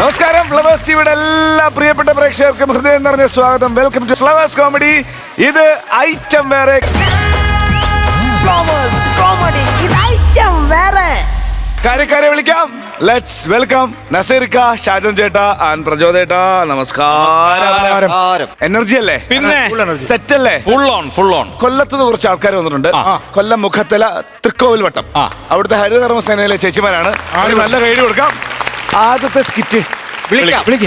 നമസ്കാരം. ഫ്ലവേഴ്സ് ടിവിയുടെ എല്ലാ പ്രിയപ്പെട്ട പ്രേക്ഷകർക്കും ഹൃദയം നിറഞ്ഞ സ്വാഗതം. Welcome to Flowers comedy. ഇത് ഐറ്റം വേറെ. കാര്യക്കാരെ വിളിക്കാം. ലെറ്റ്സ് വെൽക്കം നസീർക്ക, ഷാജൻ ചേട്ടാ ആൻഡ് പ്രചോദേട്ടാ. നമസ്കാരം. എനർജി അല്ലേ? പിന്നെ സെറ്റ് അല്ലേ? Full on. കൊല്ലത്തുനിന്ന് കുറച്ച് ആൾക്കാർ വന്നിട്ടുണ്ട്. കൊല്ലം മുഖത്തല തൃക്കോവിൽ വട്ടം അവിടുത്തെ ഹരിതകർമ്മസേനയിലെ ചേച്ചിമാരാണ്. നല്ല കൈഡി കൊടുക്കാം. ആദ്യത്തെ സ്കിറ്റ്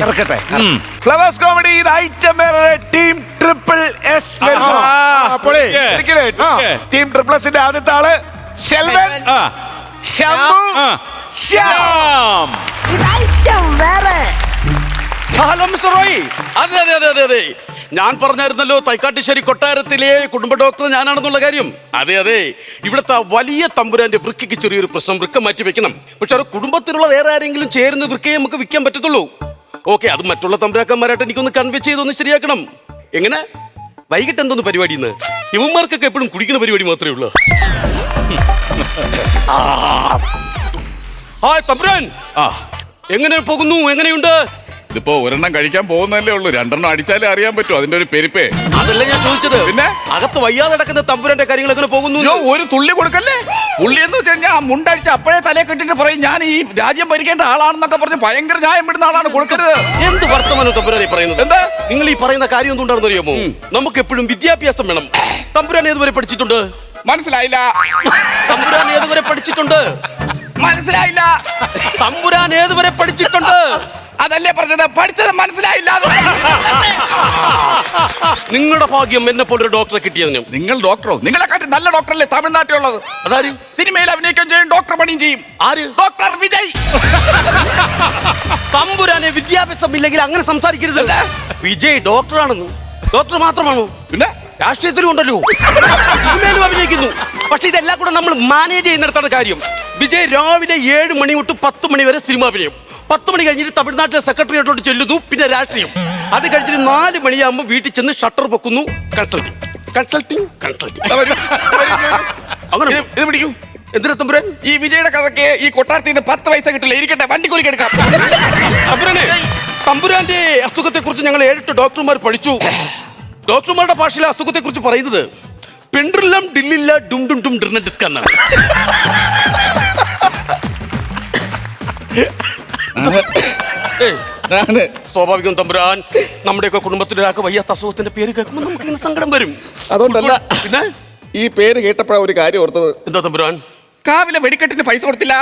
ഇറക്കട്ടെ. ഫ്ലവേഴ്സ് കോമഡി ഇത് ഐറ്റം വേറെ. Team triple S. Team triple എസിന്റെ ആദ്യത്തെ ആള് ശെൽവൻ, ശംഭു, ശ്യാം. അതെ, ഞാൻ പറഞ്ഞായിരുന്നല്ലോ തൈക്കാട്ടുശ്ശേരി കൊട്ടാരത്തിലെ കുടുംബ ഡോക്ടർ ഞാനാണെന്നുള്ള കാര്യം. അതെ, ഇവിടുത്തെ വലിയ തമ്പുരാന്റെ വൃക്കയ്ക്ക് ചെറിയൊരു പ്രശ്നം. വൃക്ക മാറ്റി വെക്കണം. പക്ഷെ അത് കുടുംബത്തിലുള്ള വേറെ ആരെങ്കിലും ചേർന്ന് വൃക്കയെ നമുക്ക് വിൽക്കാൻ പറ്റത്തുള്ളൂ. ഓക്കെ, അത് മറ്റുള്ള തമ്പുരാക്കന്മാരായിട്ട് എനിക്കൊന്ന് കൺവേ ചെയ്തൊന്ന് ശരിയാക്കണം. എങ്ങനെ? വൈകിട്ട് എന്തോന്ന് പരിപാടി? ഇന്ന് ഇവന്മാർക്കൊക്കെ എപ്പോഴും കുടിക്കുന്ന പരിപാടി മാത്രമേ ഉള്ളൂ. ഹായ് തമ്പുരാൻ, എങ്ങനെ പോകുന്നു? എങ്ങനെയുണ്ട്? ഇതിപ്പോ ഒരെണ്ണം കഴിക്കാൻ പോകുന്നല്ലേ ഉള്ളൂ. രണ്ടെണ്ണം അടിച്ചാലേ അറിയാൻ പറ്റൂ അതിന്റെ ഒരു പെരുപ്പേ. അതല്ല ഞാൻ ചോദിച്ചത്. പിന്നെ അകത്ത് വയ്യാതെ നടക്കുന്ന തമ്പുരാന്റെ കാര്യങ്ങൾ എങ്ങനെ പോകുന്നു? ഒരു തുള്ളി കൊടുക്കല്ലേ. പുള്ളി എന്ന് വെച്ച് കഴിഞ്ഞാൽ മുണ്ടടിച്ച് അപ്പോഴേ തലയെ കെട്ടിട്ട് പറയും ഞാൻ ഈ രാജ്യം ഭരിക്കേണ്ട ആളാണെന്നൊക്കെ പറഞ്ഞ് ഭയങ്കര ന്യായം വിടുന്ന ആളാണ്. കൊടുക്കരുത്. എന്ത് വർത്തമാനം തമ്പുരാനെ പറയുന്നത്? എന്താ നിങ്ങൾ ഈ പറയുന്ന കാര്യം എന്തുകൊണ്ടാണെന്ന് അറിയാമോ? നമുക്ക് എപ്പോഴും വിദ്യാഭ്യാസം വേണം. തമ്പുരാൻ ഏതുവരെ പഠിച്ചിട്ടുണ്ട്? മനസ്സിലായില്ല. തമ്പുരാൻ ഏതുവരെ പഠിച്ചിട്ടുണ്ട്? മനസ്സിലായില്ല. തമ്പുരാൻ ഏതുവരെ പഠിച്ചിട്ടുണ്ട്? അതല്ലേ പറഞ്ഞത്. പഠിച്ചത് മനസ്സിലായില്ല. നിങ്ങളുടെ ഭാഗ്യം എന്നെ പോലൊരു ഡോക്ടറെ കിട്ടിയതിനും. നിങ്ങൾ ഡോക്ടറോ? നിങ്ങളെക്കാട്ടി നല്ല ഡോക്ടറല്ലേ തമിഴ്നാട്ടിലുള്ളത്? അതാര്? സിനിമയിൽ അഭിനയിക്കുകയും ചെയ്യും, ഡോക്ടർ പണിയും ചെയ്യും. ആര്? ഡോക്ടർ വിജയ്. തമ്പുരാനെ വിദ്യാഭ്യാസം ഇല്ലെങ്കിൽ അങ്ങനെ സംസാരിക്കരുത്. വിജയ് ഡോക്ടറാണെന്ന്. ഡോക്ടർ മാത്രമാണോ? പിന്നെ രാഷ്ട്രീയത്തിലും ഉണ്ടല്ലോ, സിനിമയിലും അഭിനയിക്കുന്നു. പക്ഷെ ഇതെല്ലാം കൂടെ നമ്മൾ മാനേജ് ചെയ്യുന്നിടത്താണ് കാര്യം. വിജയ് രാവിലെ 7 മണി തൊട്ട് 10 മണി വരെ സിനിമ അഭിനയം. 10 മണി കഴിഞ്ഞിട്ട് തമിഴ്നാട്ടിലെ സെക്രട്ടറിയേറ്റോട്ട് ചെല്ലുന്നു. പിന്നെ രാഷ്ട്രീയം. അത് കഴിഞ്ഞിട്ട് 4 മണിയാകുമ്പോൾ വീട്ടിൽ ചെന്ന് ഷട്ടർ പൊക്കുന്നു. കൺസൾട്ടിങ്. അങ്ങനെ ഇത് പിടിക്കൂ. എന്തിനാ തമ്പുരാൻ? ഈ വിജയുടെ കഥയ്ക്ക് ഈ കൊട്ടാരത്തിന് 10 പൈസ കിട്ടില്ല. ഇരിക്കട്ടെ, വണ്ടിക്കൂലിക്ക് എടുക്കാം. തമ്പുരാനെ, തമ്പുരാന്റെ അസുഖത്തെ കുറിച്ച് ഞങ്ങൾ 7 ഡോക്ടർമാർ പഠിച്ചു. ഡോക്ടർമാരുടെ ഭാഷയിലെ അസുഖത്തെ കുറിച്ച് പറയുന്നത് പെൻഡ്രില്ലം ഡില്ലില്ല ഡും ഡും ഡും ഡിർന ഡിസ്ക് എന്നാണ്. സ്വാഭാവികം തമ്പുരാൻ, നമ്മുടെയൊക്കെ കുടുംബത്തിലൊരാൾക്ക് വയ്യാത്ത അസുഖത്തിന്റെ പേര് കേൾക്കുമ്പോൾ നമുക്ക് ഇങ്ങനെ സങ്കടം വരും. അതുകൊണ്ടല്ല, പിന്നെ ഈ പേര് കേട്ടപ്പോഴാണ് ഒരു കാര്യം ഓർത്തത്. എന്താ തമ്പുരാൻ? കാവിലെ വെടിക്കെട്ടിന് പൈസ കൊടുത്തില്ല.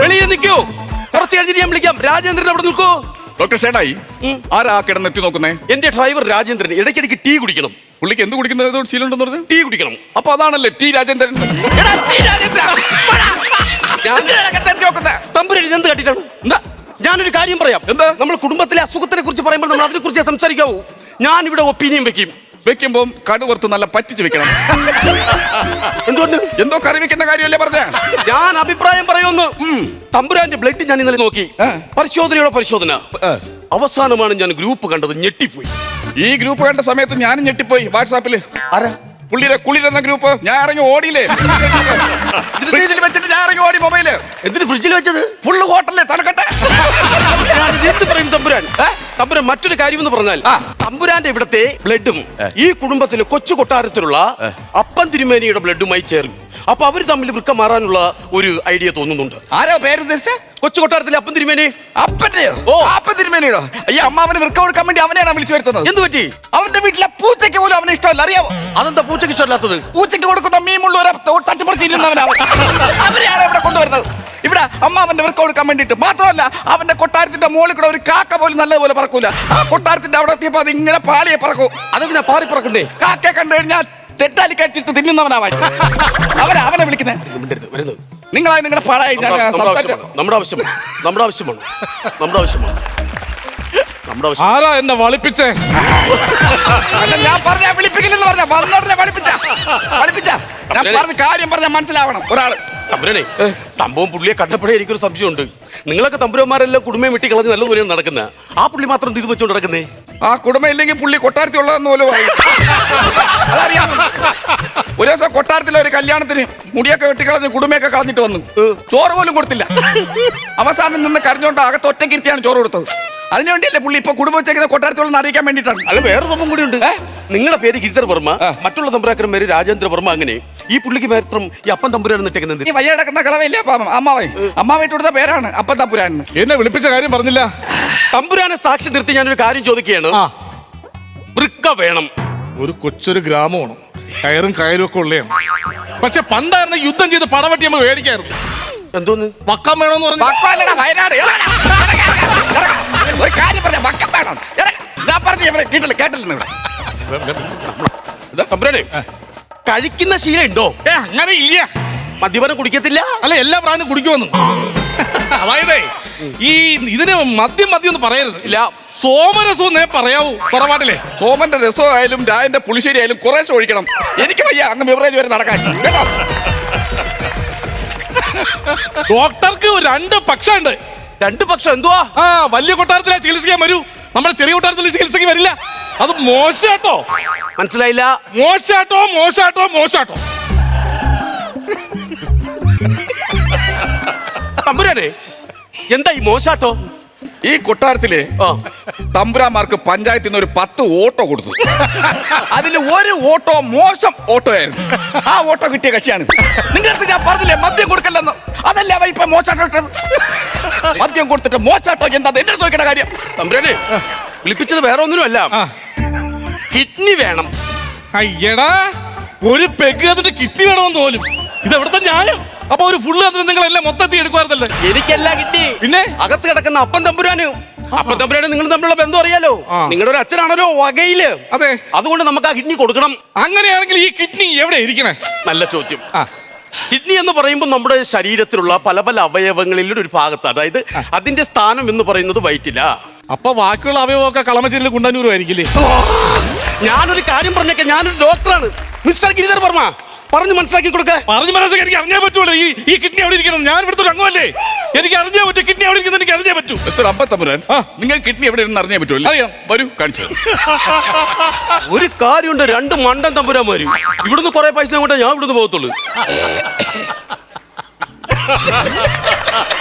വെളിയെ നിൽക്കൂ. കുറച്ച് കഴിഞ്ഞിട്ട് ഞാൻ വിളിക്കാം. രാജേന്ദ്രൻ അവിടെ നിൽക്കൂ. ഡോക്ടർ ഷേണായി, ആരാ കിടന്നെത്തി നോക്കുന്നേ? എന്റെ ഡ്രൈവർ രാജേന്ദ്രൻ. ഇടയ്ക്കിടയ്ക്ക് ടീ കുടിക്കണം. പുള്ളിക്ക് എന്ത് കുടിക്കുന്നത് ശീലമുണ്ടെന്ന് പറഞ്ഞു? ടീ കുടിക്കണം. അപ്പൊ അതാണല്ലേ ടി രാജേന്ദ്രൻ. തമ്പുരാൻ ഇതെന്ത് കണ്ടിട്ടാണ്? എന്താ? ഞാനൊരു കാര്യം പറയാം. എന്താ? നമ്മൾ കുടുംബത്തിലെ അസുഖത്തിനെ കുറിച്ച് പറയുമ്പോൾ നമ്മൾ അതിനെ കുറിച്ച് സംസാരിക്കാവൂ. ഞാൻ ഇവിടെ ഒപ്പീനിയൻ വെക്കുമ്പോ കടുവറുത്ത് നല്ല പറ്റിച്ച് വെക്കണം. എന്തുകൊണ്ട്? എന്തോ കറി വെക്കുന്ന കാര്യമല്ലേ പറഞ്ഞ? ഞാൻ അഭിപ്രായം പറയുന്നു. തമ്പുരാന്റെ ബ്ലഡ് ഞാൻ ഇന്നലെ നോക്കി. പരിശോധന അവസാനമാണ് ഞാൻ ഗ്രൂപ്പ് കണ്ടത്. ഞെട്ടിപ്പോയി. ഈ ഗ്രൂപ്പ് കണ്ട സമയത്ത് ഞാനും ഞെട്ടിപ്പോയി. വാട്സാപ്പില് പുള്ളിയുടെ കുളിരെന്ന ഗ്രൂപ്പ്. ഞാൻ ഇറങ്ങി ഓടിയില്ലേ. ഫ്രിഡ്ജിൽ വെച്ചിട്ട് ഞാൻ ഇറങ്ങി ഓടി. മൊബൈല് എന്തിന് ഫ്രിഡ്ജിൽ വെച്ചത്? ഫുള്ള് ഹോട്ടലിലെ തലക്കട്ടെ. എന്ത് പറയും തമ്പുരാൻ? തമ്പുരാൻ മറ്റൊരു കാര്യം എന്ന് പറഞ്ഞാൽ തമ്പുരാന്റെ ഇവിടത്തെ ബ്ലഡും ഈ കുടുംബത്തിലെ കൊച്ചു കൊട്ടാരത്തിലുള്ള അപ്പൻ തിരുമേനിയുടെ ബ്ലഡുമായി ചേർന്നു. അപ്പൊ അവര് തമ്മിൽ വൃക്ക മാറാനുള്ള ഒരു ഐഡിയ തോന്നുന്നുണ്ട്. ആരോ പേരുദ്ദേശിച്ച? കൊച്ചു കൊട്ടാരത്തിലെ അപ്പൻ തിരുമേനി. അപ്പന്റെയോ? അപ്പൻ തിരുമേനിയോ? ഈ അമ്മാവന് വൃക്ക കൊടുക്കാൻ വേണ്ടി അവനെയാണ് വിളിച്ചു വരുത്തുന്നത്. എന്ത് പറ്റി? അവന്റെ വീട്ടിലെ പൂച്ചയ്ക്ക് പോലും അവന് ഇഷ്ടമല്ല. അറിയാമോ? അതെന്താ പൂച്ചയ്ക്ക് ഇഷ്ടമല്ലാത്തത്? പൂച്ചയ്ക്ക് കൊടുക്കുന്ന മീമുള്ളവരെ തട്ടിപ്പറിച്ചിരുന്നവനാണ് അവരെയാണ് ഇവിടെ കൊണ്ടുവരുന്നത്. ഇവിടെ അമ്മാവന്റെ വൃക്ക കൊടുക്കാൻ വേണ്ടിട്ട്. മാത്രമല്ല, അവന്റെ കൊട്ടാരത്തിന്റെ മുകളിൽ കൂടെ ഒരു കാക്ക പോലും നല്ലതുപോലെ പറക്കൂല. ആ കൊട്ടാരത്തിന്റെ അവിടെ എത്തിയപ്പോ അത് ഇങ്ങനെ പാളിയെ പറക്കും. അതെന്താ പാറി പറക്കുന്നേ? കാക്കയെ കണ്ടു കഴിഞ്ഞാൽ തെറ്റാലി കഴിച്ചിട്ട് തിന്നുന്നവനാവാൻ അവനെ വിളിക്കുന്നേ. നിങ്ങളായി നിങ്ങളുടെ പാടായി. നമ്മുടെ ആവശ്യമാണ്. ആരാ എന്നെ വളിപ്പിച്ചേ? ഞാൻ പറഞ്ഞ വിളിപ്പിക്കില്ലെന്ന് പറഞ്ഞ വന്നോടനെ വളിപ്പിച്ച ഞാൻ പറഞ്ഞ കാര്യം പറഞ്ഞാൽ മനസ്സിലാവണം ഒരാള്. തമ്പുരാനെ, സംഭവം പുള്ളിയെ കണ്ടപ്പോഴേ എനിക്കൊരു സംശയമുണ്ട്. നിങ്ങളൊക്കെ തമ്പുരന്മാരെല്ലാം കുടുംബം വെട്ടി കളഞ്ഞ് നല്ല ദൂരം നടക്കുന്ന ആ പുള്ളി മാത്രം ഇത് വെച്ചോണ്ട് നടക്കുന്നേ? ആ കുടുംബം ഇല്ലെങ്കിൽ പുള്ളി കൊട്ടാരത്തി ഉള്ളതെന്ന് പോലും അതറിയാം. ഒരു ദിവസം കൊട്ടാരത്തിലെ ഒരു കല്യാണത്തിന് മുടിയൊക്കെ വെട്ടിക്കളഞ്ഞ് കുടുംബയൊക്കെ കളഞ്ഞിട്ട് വന്നു. ചോറ് പോലും കൊടുത്തില്ല. അവസാനം നിന്ന് കരഞ്ഞോണ്ട് അകത്ത് ഒറ്റക്കിരുത്തിയാണ് ചോറ് കൊടുത്തത്. അതിനുവേണ്ടിയല്ലേ പുള്ളി ഇപ്പൊ കുടുംബം വെച്ചേക്കുന്ന കൊട്ടാരത്തോളം അറിയിക്കാൻ വേണ്ടിയിട്ടാണ്. അല്ല വേറെ സംഭവം കൂടി ഉണ്ട്. നിങ്ങളുടെ പേര് ഗിരിധർ വർമ്മ, മറ്റുള്ള തമ്പുരാക്കരുടെ പേര് രാജേന്ദ്ര വർമ്മ. അങ്ങനെ ഈ പുള്ളിക്ക് മാത്രം ഈ അപ്പം തമ്പുരാൻ ഇട്ടേക്കുന്നത് ഈ വയ്യ കിടക്കുന്ന കളവയില്ലേ അമ്മാവായിട്ട് കൊടുത്ത പേരാണ് അപ്പം തമ്പുരാൻ. എന്നെ വിളിപ്പിച്ച കാര്യം പറഞ്ഞില്ല. തമ്പുരാനെ സാക്ഷി നിർത്തി ഞാനൊരു കാര്യം ചോദിക്കുകയാണ്. വൃക്ക വേണം. ഒരു കൊച്ചൊരു ഗ്രാമമാണ്, കയറും കയറും ഒക്കെ ഉള്ളതാണ്. പക്ഷെ പണ്ടായിരുന്ന യുദ്ധം ചെയ്ത് പടവട്ടി നമ്മൾ മേടിക്കായിരുന്നു. എന്തോന്ന് വക്കം വേണമെന്ന് പറഞ്ഞു. വയനാട് ഒരു കാര്യം പറഞ്ഞ വക്കം വേണം. ഞാൻ പറഞ്ഞു കേട്ടില്ലെന്ന് ഇവിടെ. തമ്പുരാനെ കഴിക്കുന്ന ശീലം ഉണ്ടോ? അങ്ങനെ ഇല്ല. മദ്യപാനം കുടിക്കത്തില്ല? അല്ല, എല്ലാ പ്രാവശ്യം കുടിക്കുമെന്ന്. അതായത് ഈ ഇതിന് മദ്യം ഒന്നും പറയരുത്. ഇല്ല, സോമരസവും നേ പറയാവൂ തറവാട്ടിലെ. സോമന്റെ രസമായാലും രായന്റെ പുളിശ്ശേരി ആയാലും കുറേശ്ശെ ഒഴിക്കണം. എനിക്ക് വയ്യ അങ്ങ് ബിവറേജ് വരെ നടക്കാൻ കേട്ടോ. ഡോക്ടർക്ക് 2 പക്ഷമുണ്ട്. 2 പക്ഷം എന്തുവാ? വലിയ കൊട്ടാരത്തിലെ ചികിത്സിക്കാൻ വരൂ, നമ്മുടെ ചെറിയ കൊട്ടാരത്തിൽ ചികിത്സയ്ക്ക് വരില്ല. അത് മോശാട്ടോ. മനസ്സിലായില്ല. മോശാട്ടോ. തമ്പുരാനെ എന്താ ഈ മോശാട്ടോ? ഈ കൊട്ടാരത്തിലെ തമ്പുരാന്മാർക്ക് പഞ്ചായത്തിൽ നിന്ന് ഒരു 10 ഓട്ടോ കൊടുത്തു. അതിൽ ഒരു ഓട്ടോ മോശം ഓട്ടോ ആയിരുന്നു. ആ ഓട്ടോ കിട്ടിയ കക്ഷിയാണ്. നിങ്ങൾക്ക് ഞാൻ പറഞ്ഞില്ലേ മദ്യം കൊടുക്കല്ലെന്ന്. അതല്ലേ അവ ഇപ്പൊ മോശാട്ടോ ഇട്ടത്. മദ്യം കൊടുത്തിട്ട് മോശാട്ടോ എന്താ എന്റെ നോക്കേണ്ട കാര്യം. തമ്പുരാനെ വിളിപ്പിച്ചത് വേറെ ഒന്നിനുമല്ല, കിഡ്നി വേണം. അയ്യടാ, ഒരു പെഗ് അതിന്റെ കിഡ്നി വേണമെന്ന് പോലും. ഇത് എവിടുത്തെ ന്യായം? അപ്പൊ ഒരു ഫുള്ള് അതിന് നിങ്ങൾ എല്ലാം മൊത്തത്തിൽ എടുക്കുവായിരുന്നല്ലേ? എനിക്കല്ല കിഡ്നി, പിന്നെ അകത്ത് കിടക്കുന്ന അപ്പം തമ്പുരാന്. അപ്പം തമ്പുരാന് നിങ്ങൾ തമ്മിലുള്ള ബന്ധം അറിയാലോ. നിങ്ങളുടെ ഒരു അച്ഛനാണല്ലോ വകയില്. അതെ, അതുകൊണ്ട് നമുക്ക് ആ കിഡ്നി കൊടുക്കണം. അങ്ങനെയാണെങ്കിൽ ഈ കിഡ്നി എവിടെ ഇരിക്കണേ? നല്ല ചോദ്യം. കിഡ്നി എന്ന് പറയുമ്പോൾ നമ്മുടെ ശരീരത്തിലുള്ള പല പല അവയവങ്ങളിലും ഒരു ഭാഗത്ത്, അതായത് അതിന്റെ സ്ഥാനം എന്ന് പറയുന്നത് വയറ്റില്ല. അപ്പൊ ബാക്കിയുള്ള അവയവമൊക്കെ കളമശ്ശേരിയിൽ കുണ്ടന്നൂരുമായിരിക്കില്ലേ? ഞാനൊരു കാര്യം പറഞ്ഞേക്കെ, ഞാനൊരു ഡോക്ടറാണ്. മിസ്റ്റർ ഗിരിധർ വർമ്മ പറഞ്ഞു മനസ്സിലാക്കി കൊടുക്ക. പറഞ്ഞു മനസ്സിലാക്കി എനിക്ക് അറിഞ്ഞാൽ പറ്റുള്ളൂ ഈ കിഡ്നി എവിടെ ഇരിക്കണം. ഞാൻ ഇവിടുത്തെ ഒരു അംഗമല്ലേ, എനിക്ക് അറിഞ്ഞാൽ പറ്റും. കിഡ്നി എവിടെ ഇരിക്കുന്നത് എനിക്ക് അറിഞ്ഞാൽ പറ്റൂ. മിസ്റ്റർ അമ്പത്തമ്പുരാൻ, നിങ്ങൾ കിഡ്നി എവിടെ ഇരുന്ന് അറിഞ്ഞാൽ പറ്റുമല്ലോ. അറിയാം, വരൂ കാണിച്ചു. ഒരു കാര്യമുണ്ട്, 2 മണ്ടൻ തമ്പുരാൻ വരും. ഇവിടുന്ന് കുറെ പൈസ കൊണ്ടേ ഞാൻ ഇവിടുന്ന് പോകത്തുള്ളൂ.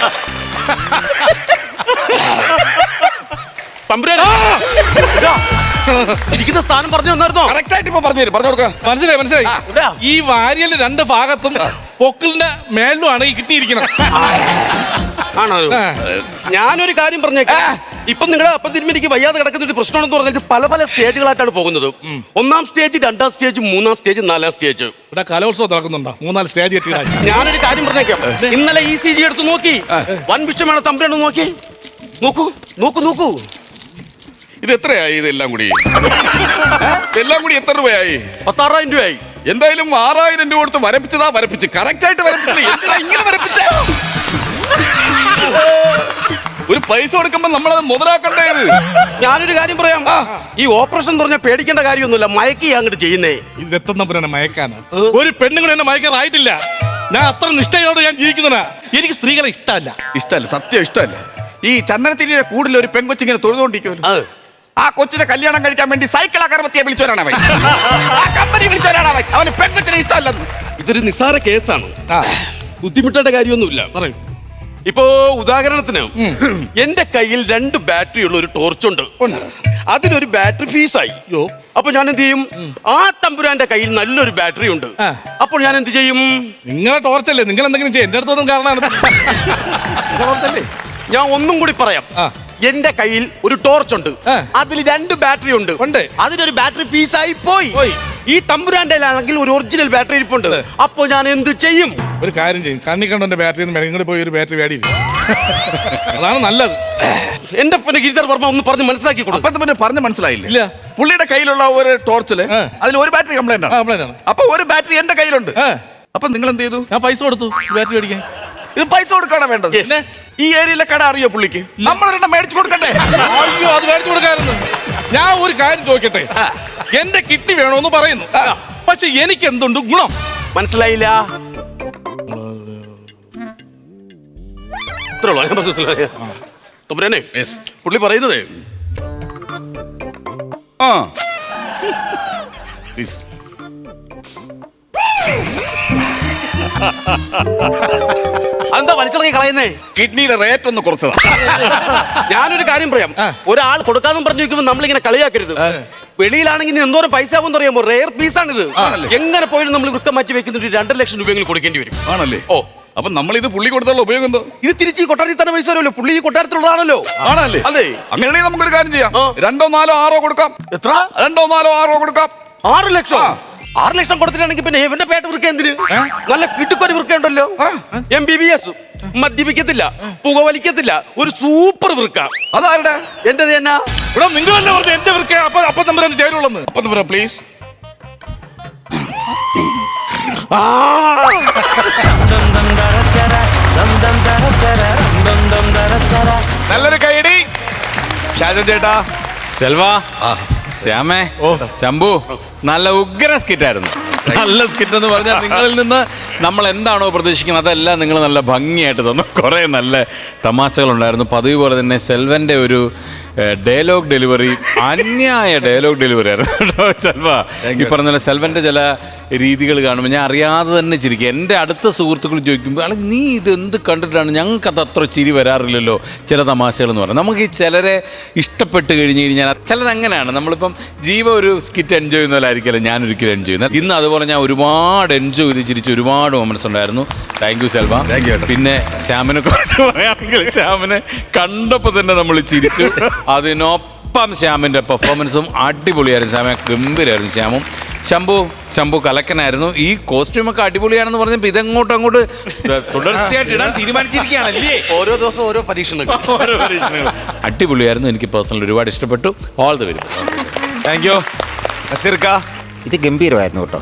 തമ്പുരാൻ ഇരിക്കുന്ന സ്ഥാനം പറഞ്ഞു തന്നായിരുന്നോ? കറക്റ്റ് ആയിട്ട് ഇപ്പൊ പറഞ്ഞു കൊടുക്കാം. മനസ്സിലായി. ഈ വാരിയല് 2 ഭാഗത്തും പൊക്കിളിന്റെ മേളിലുമാണ് ഈ കിഡ്നി ഇരിക്കണം. ആണോ? ഞാനൊരു കാര്യം പറഞ്ഞേക്കാം. ഇപ്പൊ നിങ്ങളുടെ അപ്പം തിരുമേനിക്ക് വയ്യാതെ കിടക്കുന്ന ഒരു പ്രശ്നമാണെന്ന് പറഞ്ഞാൽ പല പല സ്റ്റേജുകളായിട്ടാണ് പോകുന്നത്. 1-ാം സ്റ്റേജ്, 2-ാം സ്റ്റേജ്, 3-ാം സ്റ്റേജ്, 4-ാം സ്റ്റേജ്. ഇവിടെ കലോത്സവം നടക്കുന്നുണ്ടോ? 3-4 സ്റ്റേജ് കെട്ടിയിടാൻ. ഞാനൊരു കാര്യം പറഞ്ഞേക്കാം. ഇന്നലെ ECG എടുത്ത് നോക്കി, വൻ വിഷയമാണ്. തമ്പുരാണ് നോക്കി, നോക്കൂ. ഇത് എത്രയായി? ഇതെല്ലാം കൂടി എത്ര രൂപയായി? 16,000 രൂപയായി. എന്തായാലും 6,000 രൂപ കൊടുത്ത് വരപ്പിച്ച് കറക്റ്റ് ആയിട്ട് വരപ്പിച്ചില്ല. ഇങ്ങനെ വരപ്പിച്ച ഒരു പൈസ കൊടുക്കുമ്പോ നമ്മളത് മുതലാക്കണ്ടേത്. ഞാനൊരു കാര്യം പറയാം. ഈ ഓപ്പറേഷൻ എന്ന് പറഞ്ഞാൽ പേടിക്കേണ്ട കാര്യമൊന്നുമില്ല. മയക്കി അങ്ങോട്ട് ചെയ്യുന്നേ. ഇത് എത്തുന്നവരാണ് മയക്കാന്. ഒരു പെണ്ണുങ്ങൾ എന്നെ മയക്കാറായിട്ടില്ല. ഞാൻ അത്ര നിഷ്ഠയോടെ ഞാൻ ജീവിക്കുന്നതാ. എനിക്ക് സ്ത്രീകളെ ഇഷ്ടമല്ല, സത്യം ഇഷ്ടമല്ല. ഈ ചന്ദനത്തിരിയുടെ കൂടുതൽ ഒരു പെൺകൊച്ചിങ്ങനെ തൊഴുതുകൊണ്ടിരിക്കുമല്ലോ. ആ കൊച്ചിനെ കല്യാണം കഴിക്കാൻ വേണ്ടി സൈക്കിൾ അഗർബത്തിയെ വിളിച്ചവരാണ് അവൻ. ആ കമ്പനി വിളിച്ചവരാണ് അവൻ. അവന് പെൺകൊച്ചിനെ ഇഷ്ടമല്ലെന്ന്. ഇതൊരു നിസ്സാര കേസാണ്, ബുദ്ധിമുട്ടേണ്ട കാര്യമൊന്നുമില്ല. പറയൂ. ഇപ്പോ ഉദാഹരണത്തിന് എന്റെ കയ്യിൽ 2 ബാറ്ററി ഉള്ള ഒരു ടോർച്ചുണ്ട്. അതിനൊരു ബാറ്ററി ഫീസായി. അപ്പൊ ഞാൻ എന്ത് ചെയ്യും? ആ തമ്പുരാന്റെ കയ്യിൽ നല്ലൊരു ബാറ്ററി ഉണ്ട്. അപ്പോൾ ഞാൻ എന്ത് ചെയ്യും? നിങ്ങളെ ടോർച്ചല്ലേ, നിങ്ങൾ എന്തെങ്കിലും ചെയ്യും. എന്റെ അടുത്തൊന്നും കാരണമാണ്. ഞാൻ ഒന്നും കൂടി പറയാം. എന്റെ കയ്യിൽ ഒരു ടോർച്ച് ഉണ്ട്, അതിൽ 2 ബാറ്ററി ഉണ്ട്. അതിനൊരു ബാറ്ററി പീസായി പോയി. ഈ തമ്പുരാന്റെ ആണെങ്കിൽ ഒരു ഒറിജിനൽ ബാറ്ററി ഇരിപ്പുണ്ട്. അപ്പൊ ഞാൻ എന്ത് ചെയ്യും? ഒരു കാര്യം ചെയ്യും, കണ്ണി കണ്ടോന്റെ ബാറ്ററി ഇങ്ങോട്ട് പോയി ഒരു ബാറ്ററി വേടി. അതാണ് നല്ലത്. എന്റെ ഗിരിധർ വർമ്മ ഒന്ന് പറഞ്ഞ് മനസ്സിലാക്കി കൊടുക്കും. പറഞ്ഞ് മനസ്സിലായില്ല. പുള്ളിയുടെ കയ്യിലുള്ള ഒരു ടോർച്ചില് അതിൽ ഒരു ബാറ്ററി കംപ്ലൈന്റ് ആണ്. അപ്പൊ ഒരു ബാറ്ററി എന്റെ കയ്യിലുണ്ട്. അപ്പൊ നിങ്ങൾ എന്ത് ചെയ്തു? ഞാൻ പൈസ കൊടുത്തു ബാറ്ററി മേടിക്കാൻ. ഇത് പൈസ കൊടുക്കാനാ വേണ്ടത്. ഈ ഏരിയയിലെ കട അറിയോ പുള്ളിക്ക്? നമ്മളൊരെണ്ണം മേടിച്ചു കൊടുക്കണ്ടേ? അയ്യോ, അത് മേടിച്ചു കൊടുക്കാറുണ്ട്. ഞാൻ ഒരു കാര്യം ചോദിക്കട്ടെ. എന്റെ കിഡ്നി വേണോന്ന് പറയുന്നു, പക്ഷെ എനിക്ക് എന്തുണ്ട് ഗുണം? മനസ്സിലായില്ല. തമ്പുരാനെ, പുള്ളി പറയുന്നത് അതെന്താ വലിച്ചിറങ്ങി കളയുന്നേ? കിഡ്നിയുടെ റേറ്റ് ഒന്ന് കുറച്ചതാ. ഞാനൊരു കാര്യം പറയാം. ഒരാൾ കൊടുക്കാന്നും പറഞ്ഞു വെക്കുമ്പോൾ നമ്മളിങ്ങനെ കളിയാക്കരുത്. വെളിയിലാണെങ്കിൽ ഇനി എന്തോരം പൈസ ആകുമെന്ന് അറിയാമോ? റെയർ പീസാണിത്. എങ്ങനെ പോയാലും നമ്മൾ വൃക്കം മാറ്റി വെക്കുന്ന ഒരു 2 ലക്ഷം രൂപയെങ്കിലും കൊടുക്കേണ്ടി വരും. ആണല്ലേ? ഓ, അപ്പൊ നമ്മൾ ഇത് പുള്ളി കൊടുത്തുള്ള ഉപയോഗം എന്തോ? ഇത് തിരിച്ച് ഈ കൊട്ടാരത്തിൽ തന്നെ പൈസ വരുമല്ലോ. പുള്ളി ഈ കൊട്ടാരത്തിലുള്ളതാണല്ലോ. ആണല്ലേ? അതെ. അങ്ങനെയാണെങ്കിൽ നമുക്കൊരു കാര്യം ചെയ്യാം. 2, 4, 6 കൊടുക്കാം. എത്ര? 2, 4, 6 കൊടുക്കാം. 6 ലക്ഷം. 6 ലക്ഷം കൊടുത്തിട്ടാണെങ്കിൽ പിന്നെ ഇവന്റെ പേട്ട വൃക്ക എന്തിന്? നല്ല കിട്ടുക്കൊരു വൃക്ക ഉണ്ടല്ലോ. MBBS, മദ്യപിക്കത്തില്ല, പുകവലിക്കത്തില്ല, ഒരു സൂപ്പർ വൃക്ക. അതാരുടെ? എന്റേത് തന്നെ. ഇവിടെ നിങ്ങളല്ലേ പറഞ്ഞത് എന്റെ വൃക്ക അപ്പൊ തമ്പുരാൻ ചേരുള്ളന്ന്. അപ്പം പറയാം പ്ലീസ്. നല്ലൊരു കൈയടി ഷാജൻ ചേട്ടാ. സെൽവ, ശ്യാമേ, ശംഭു, നല്ല ഉഗ്ര സ്കിറ്റായിരുന്നു. നല്ല സ്കിറ്റ് എന്ന് പറഞ്ഞാൽ നിങ്ങളിൽ നിന്ന് നമ്മൾ എന്താണോ പ്രതീക്ഷിക്കുന്നത് അതെല്ലാം നിങ്ങൾ നല്ല ഭംഗിയായിട്ട് തന്നു. കുറേ നല്ല തമാശകളുണ്ടായിരുന്നു. പതിവ് പോലെ തന്നെ സെൽവൻ്റെ ഒരു ഡയലോഗ് ഡെലിവറി, അന്യായ ഡയലോഗ് ഡെലിവറി ആയിരുന്നു കേട്ടോ സെൽവ. ഈ പറഞ്ഞ പോലെ സെൽവൻ്റെ ചില രീതികൾ കാണുമ്പോൾ ഞാൻ അറിയാതെ തന്നെ ചിരിക്കും. എൻ്റെ അടുത്ത സുഹൃത്തുക്കൾ ചോദിക്കുമ്പോൾ ആണെങ്കിൽ നീ ഇത് എന്ത് കണ്ടിട്ടാണ്, ഞങ്ങൾക്കത് അത്ര ചിരി വരാറില്ലല്ലോ ചില തമാശകളെന്ന് പറഞ്ഞാൽ. നമുക്ക് ഈ ചിലരെ ഇഷ്ടപ്പെട്ട് കഴിഞ്ഞ് കഴിഞ്ഞാൽ ചിലരങ്ങനെയാണ്. നമ്മളിപ്പം ജീവ ഒരു സ്കിറ്റ് എൻജോയ് ചെയ്യുന്ന പോലെ ആയിരിക്കില്ല ഞാനൊരിക്കലും എൻജോയ് ചെയ്യുന്നത്. ഇന്ന് അതുപോലെ ഞാൻ ഒരുപാട് എൻജോയ് ചെയ്ത് ചിരിച്ച് ഒരുപാട് മൊമെന്റ്സ് ഉണ്ടായിരുന്നു. Thank you Selva. പിന്നെ ശ്യാമിനെ കുറിച്ച് പറയുകയാണെങ്കിൽ ശ്യാമിനെ കണ്ടപ്പോൾ തന്നെ നമ്മൾ ചിരിച്ചു. അതിനൊപ്പം ശ്യാമിൻ്റെ പെർഫോമൻസും അടിപൊളിയായിരുന്നു. ശ്യാമ ഗംഭീരമായിരുന്നു. ശംഭു കലക്കനായിരുന്നു. ഈ കോസ്റ്റ്യൂമൊക്കെ അടിപൊളിയാണെന്ന് പറഞ്ഞപ്പോൾ ഇതങ്ങോട്ട് തുടർച്ചയായിട്ട് ഇടാൻ തീരുമാനിച്ചിരിക്കുകയാണല്ലേ. ഓരോ ദിവസം ഓരോ പരീക്ഷണങ്ങൾ. അടിപൊളിയായിരുന്നു. എനിക്ക് പേഴ്സണൽ ഒരുപാട് ഇഷ്ടപ്പെട്ടു. All the very best. Thank you നസീർക്ക. ഇത് ഗംഭീരമായിരുന്നു കേട്ടോ.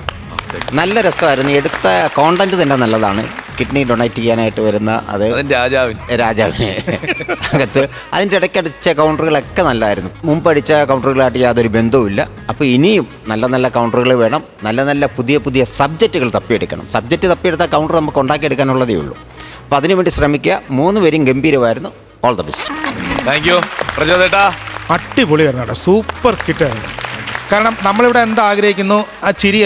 നല്ല രസമായിരുന്നു. എടുത്ത കോണ്ടന്റ് തന്നെ നല്ലതാണ്. കിഡ്നി ഡൊണേറ്റ് ചെയ്യാനായിട്ട് വരുന്ന രാജാവിന് അകത്ത് അതിൻ്റെ ഇടയ്ക്കടിച്ച കൗണ്ടറുകളൊക്കെ നല്ലതായിരുന്നു. മുമ്പ് അടിച്ച കൗണ്ടറുകളായിട്ട് യാതൊരു ബന്ധവുമില്ല. അപ്പോൾ ഇനിയും നല്ല നല്ല കൗണ്ടറുകൾ വേണം. നല്ല നല്ല പുതിയ സബ്ജക്റ്റുകൾ തപ്പിയെടുക്കണം. സബ്ജക്റ്റ് തപ്പിയെടുത്താൽ കൗണ്ടർ നമുക്ക് ഉണ്ടാക്കിയെടുക്കാനുള്ളതേ ഉള്ളൂ. അപ്പോൾ അതിനുവേണ്ടി ശ്രമിക്കുക. 3 പേരും ഗംഭീരമായിരുന്നു. All the best. Thank you പ്രചോദേട്ടാ. അടിപൊളിയായിരുന്നു കേട്ടോ. സൂപ്പർ സ്കിറ്റായിരുന്നു. കാരണം നമ്മളിവിടെ എന്താ ആഗ്രഹിക്കുന്നു ആ ചിരി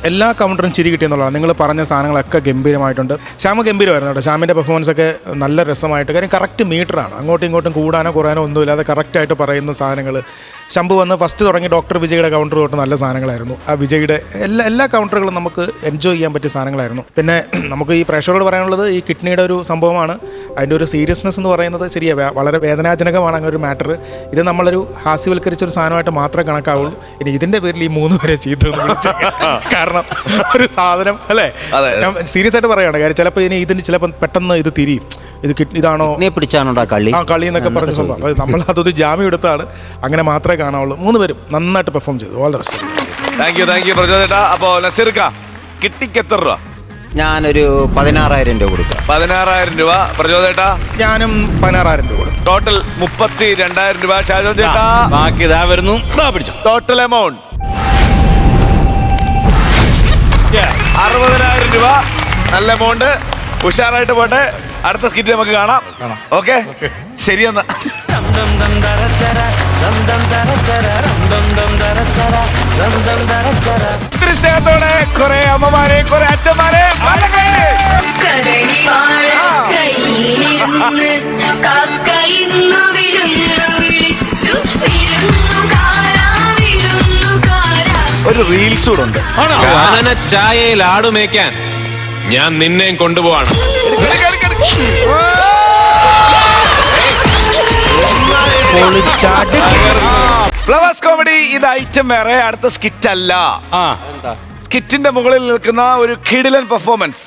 എല്ലാ കൗണ്ടറും ചിരി കിട്ടിയെന്നുള്ളതാണ്. നിങ്ങൾ പറഞ്ഞ സാധനങ്ങളൊക്കെ ഗംഭീരമായിട്ടുണ്ട്. ശ്യാമ ഗംഭീരമായിരുന്നു കേട്ടോ. ശ്യാമിൻ്റെ പെർഫോമൻസ് ഒക്കെ നല്ല രസമായിട്ട്. കാര്യം കറക്റ്റ് മീറ്ററാണ്. അങ്ങോട്ടും ഇങ്ങോട്ടും കൂടാനോ കുറയാനോ ഒന്നുമില്ലാതെ കറക്റ്റായിട്ട് പറയുന്ന സാധനങ്ങൾ. ശംഭു വന്ന് ഫസ്റ്റ് തുടങ്ങി ഡോക്ടർ വിജയുടെ കൗണ്ടർ തൊട്ട് നല്ല സാധനങ്ങളായിരുന്നു. ആ വിജയുടെ എല്ലാ കൗണ്ടറുകളും നമുക്ക് എൻജോയ് ചെയ്യാൻ പറ്റിയ സാധനങ്ങളായിരുന്നു. പിന്നെ നമുക്ക് ഈ പ്രേക്ഷകരോട് പറയാനുള്ളത് ഈ കിഡ്നിയുടെ ഒരു സംഭവമാണ്. അതിൻ്റെ ഒരു സീരിയസ്നെസ് എന്ന് പറയുന്നത് ശരിയാണ്, വളരെ വേദനാജനകമാണ് അങ്ങനെ ഒരു മാറ്റർ. ഇത് നമ്മളൊരു ഹാസ്യവൽക്കരിച്ചൊരു സാധനമായിട്ട് മാത്രമേ കണക്കാവുള്ളൂ. ഇനി ഇതിൻ്റെ പേരിൽ ഈ 3 പേരെ ചീത്തെന്ന് വിളിച്ചു. കാരണം ഒരു സാധനം അല്ലേ, ഞാൻ സീരിയസ് ആയിട്ട് പറയുകയാണ്. കാര്യം ചിലപ്പോൾ ഇതിന് ചിലപ്പോൾ പെട്ടെന്ന് ഇത് തിരിയും. ഇത് ഇതാണോ പിടിച്ചാണോ കളി എന്നൊക്കെ പറഞ്ഞ സംഭവം. അപ്പോൾ നമ്മൾ അതൊരു ജാമ്യം എടുത്താണ്. അങ്ങനെ മാത്രമേ കാണാവുള്ളൂ. 3 പേരും നന്നായിട്ട് പെർഫോം ചെയ്തു. All the best. Thank you പ്രചോദേട്ടാ. അപ്പോൾ നസീർക്ക കിട്ടിക്ക് എത്ര രൂപ? ഞാനൊരു 16,000 രൂപ കൊടുക്കാം. 16,000 രൂപ. പ്രചോദേട്ടാ? ഞാനും 16,000 രൂപ കൊടുക്കും. ടോട്ടൽ 32,000 രൂപ. ഷാജോൻ ചേട്ടാ? ബാക്കി ഇതാ വരുന്നു. പിടിച്ചു. ടോട്ടൽ എമൗണ്ട് 60,000 രൂപ. നല്ല എമൗണ്ട്. ഉഷാറായിട്ട് പോട്ടെ. അടുത്ത സ്കിറ്റ് നമുക്ക് കാണാം. ഓക്കെ, ശരിയെന്നാ. ഒത്തിരി സ്നേഹത്തോടെ കുറെ അമ്മമാരെ കുറെ അച്ഛന്മാരെ ഒരു റീൽസ് കൂടെ ഉണ്ട്. ചായയിൽ ആടുമേക്കാൻ ഞാൻ നിന്നെയും കൊണ്ടുപോവാണ്. Flowers comedy. ഇത് ഐറ്റം വേറെ, അടുത്ത സ്കിറ്റ് അല്ല. സ്കിറ്റിന്റെ മുകളിൽ നിൽക്കുന്ന ഒരു കിടിലൻ പെർഫോമൻസ്.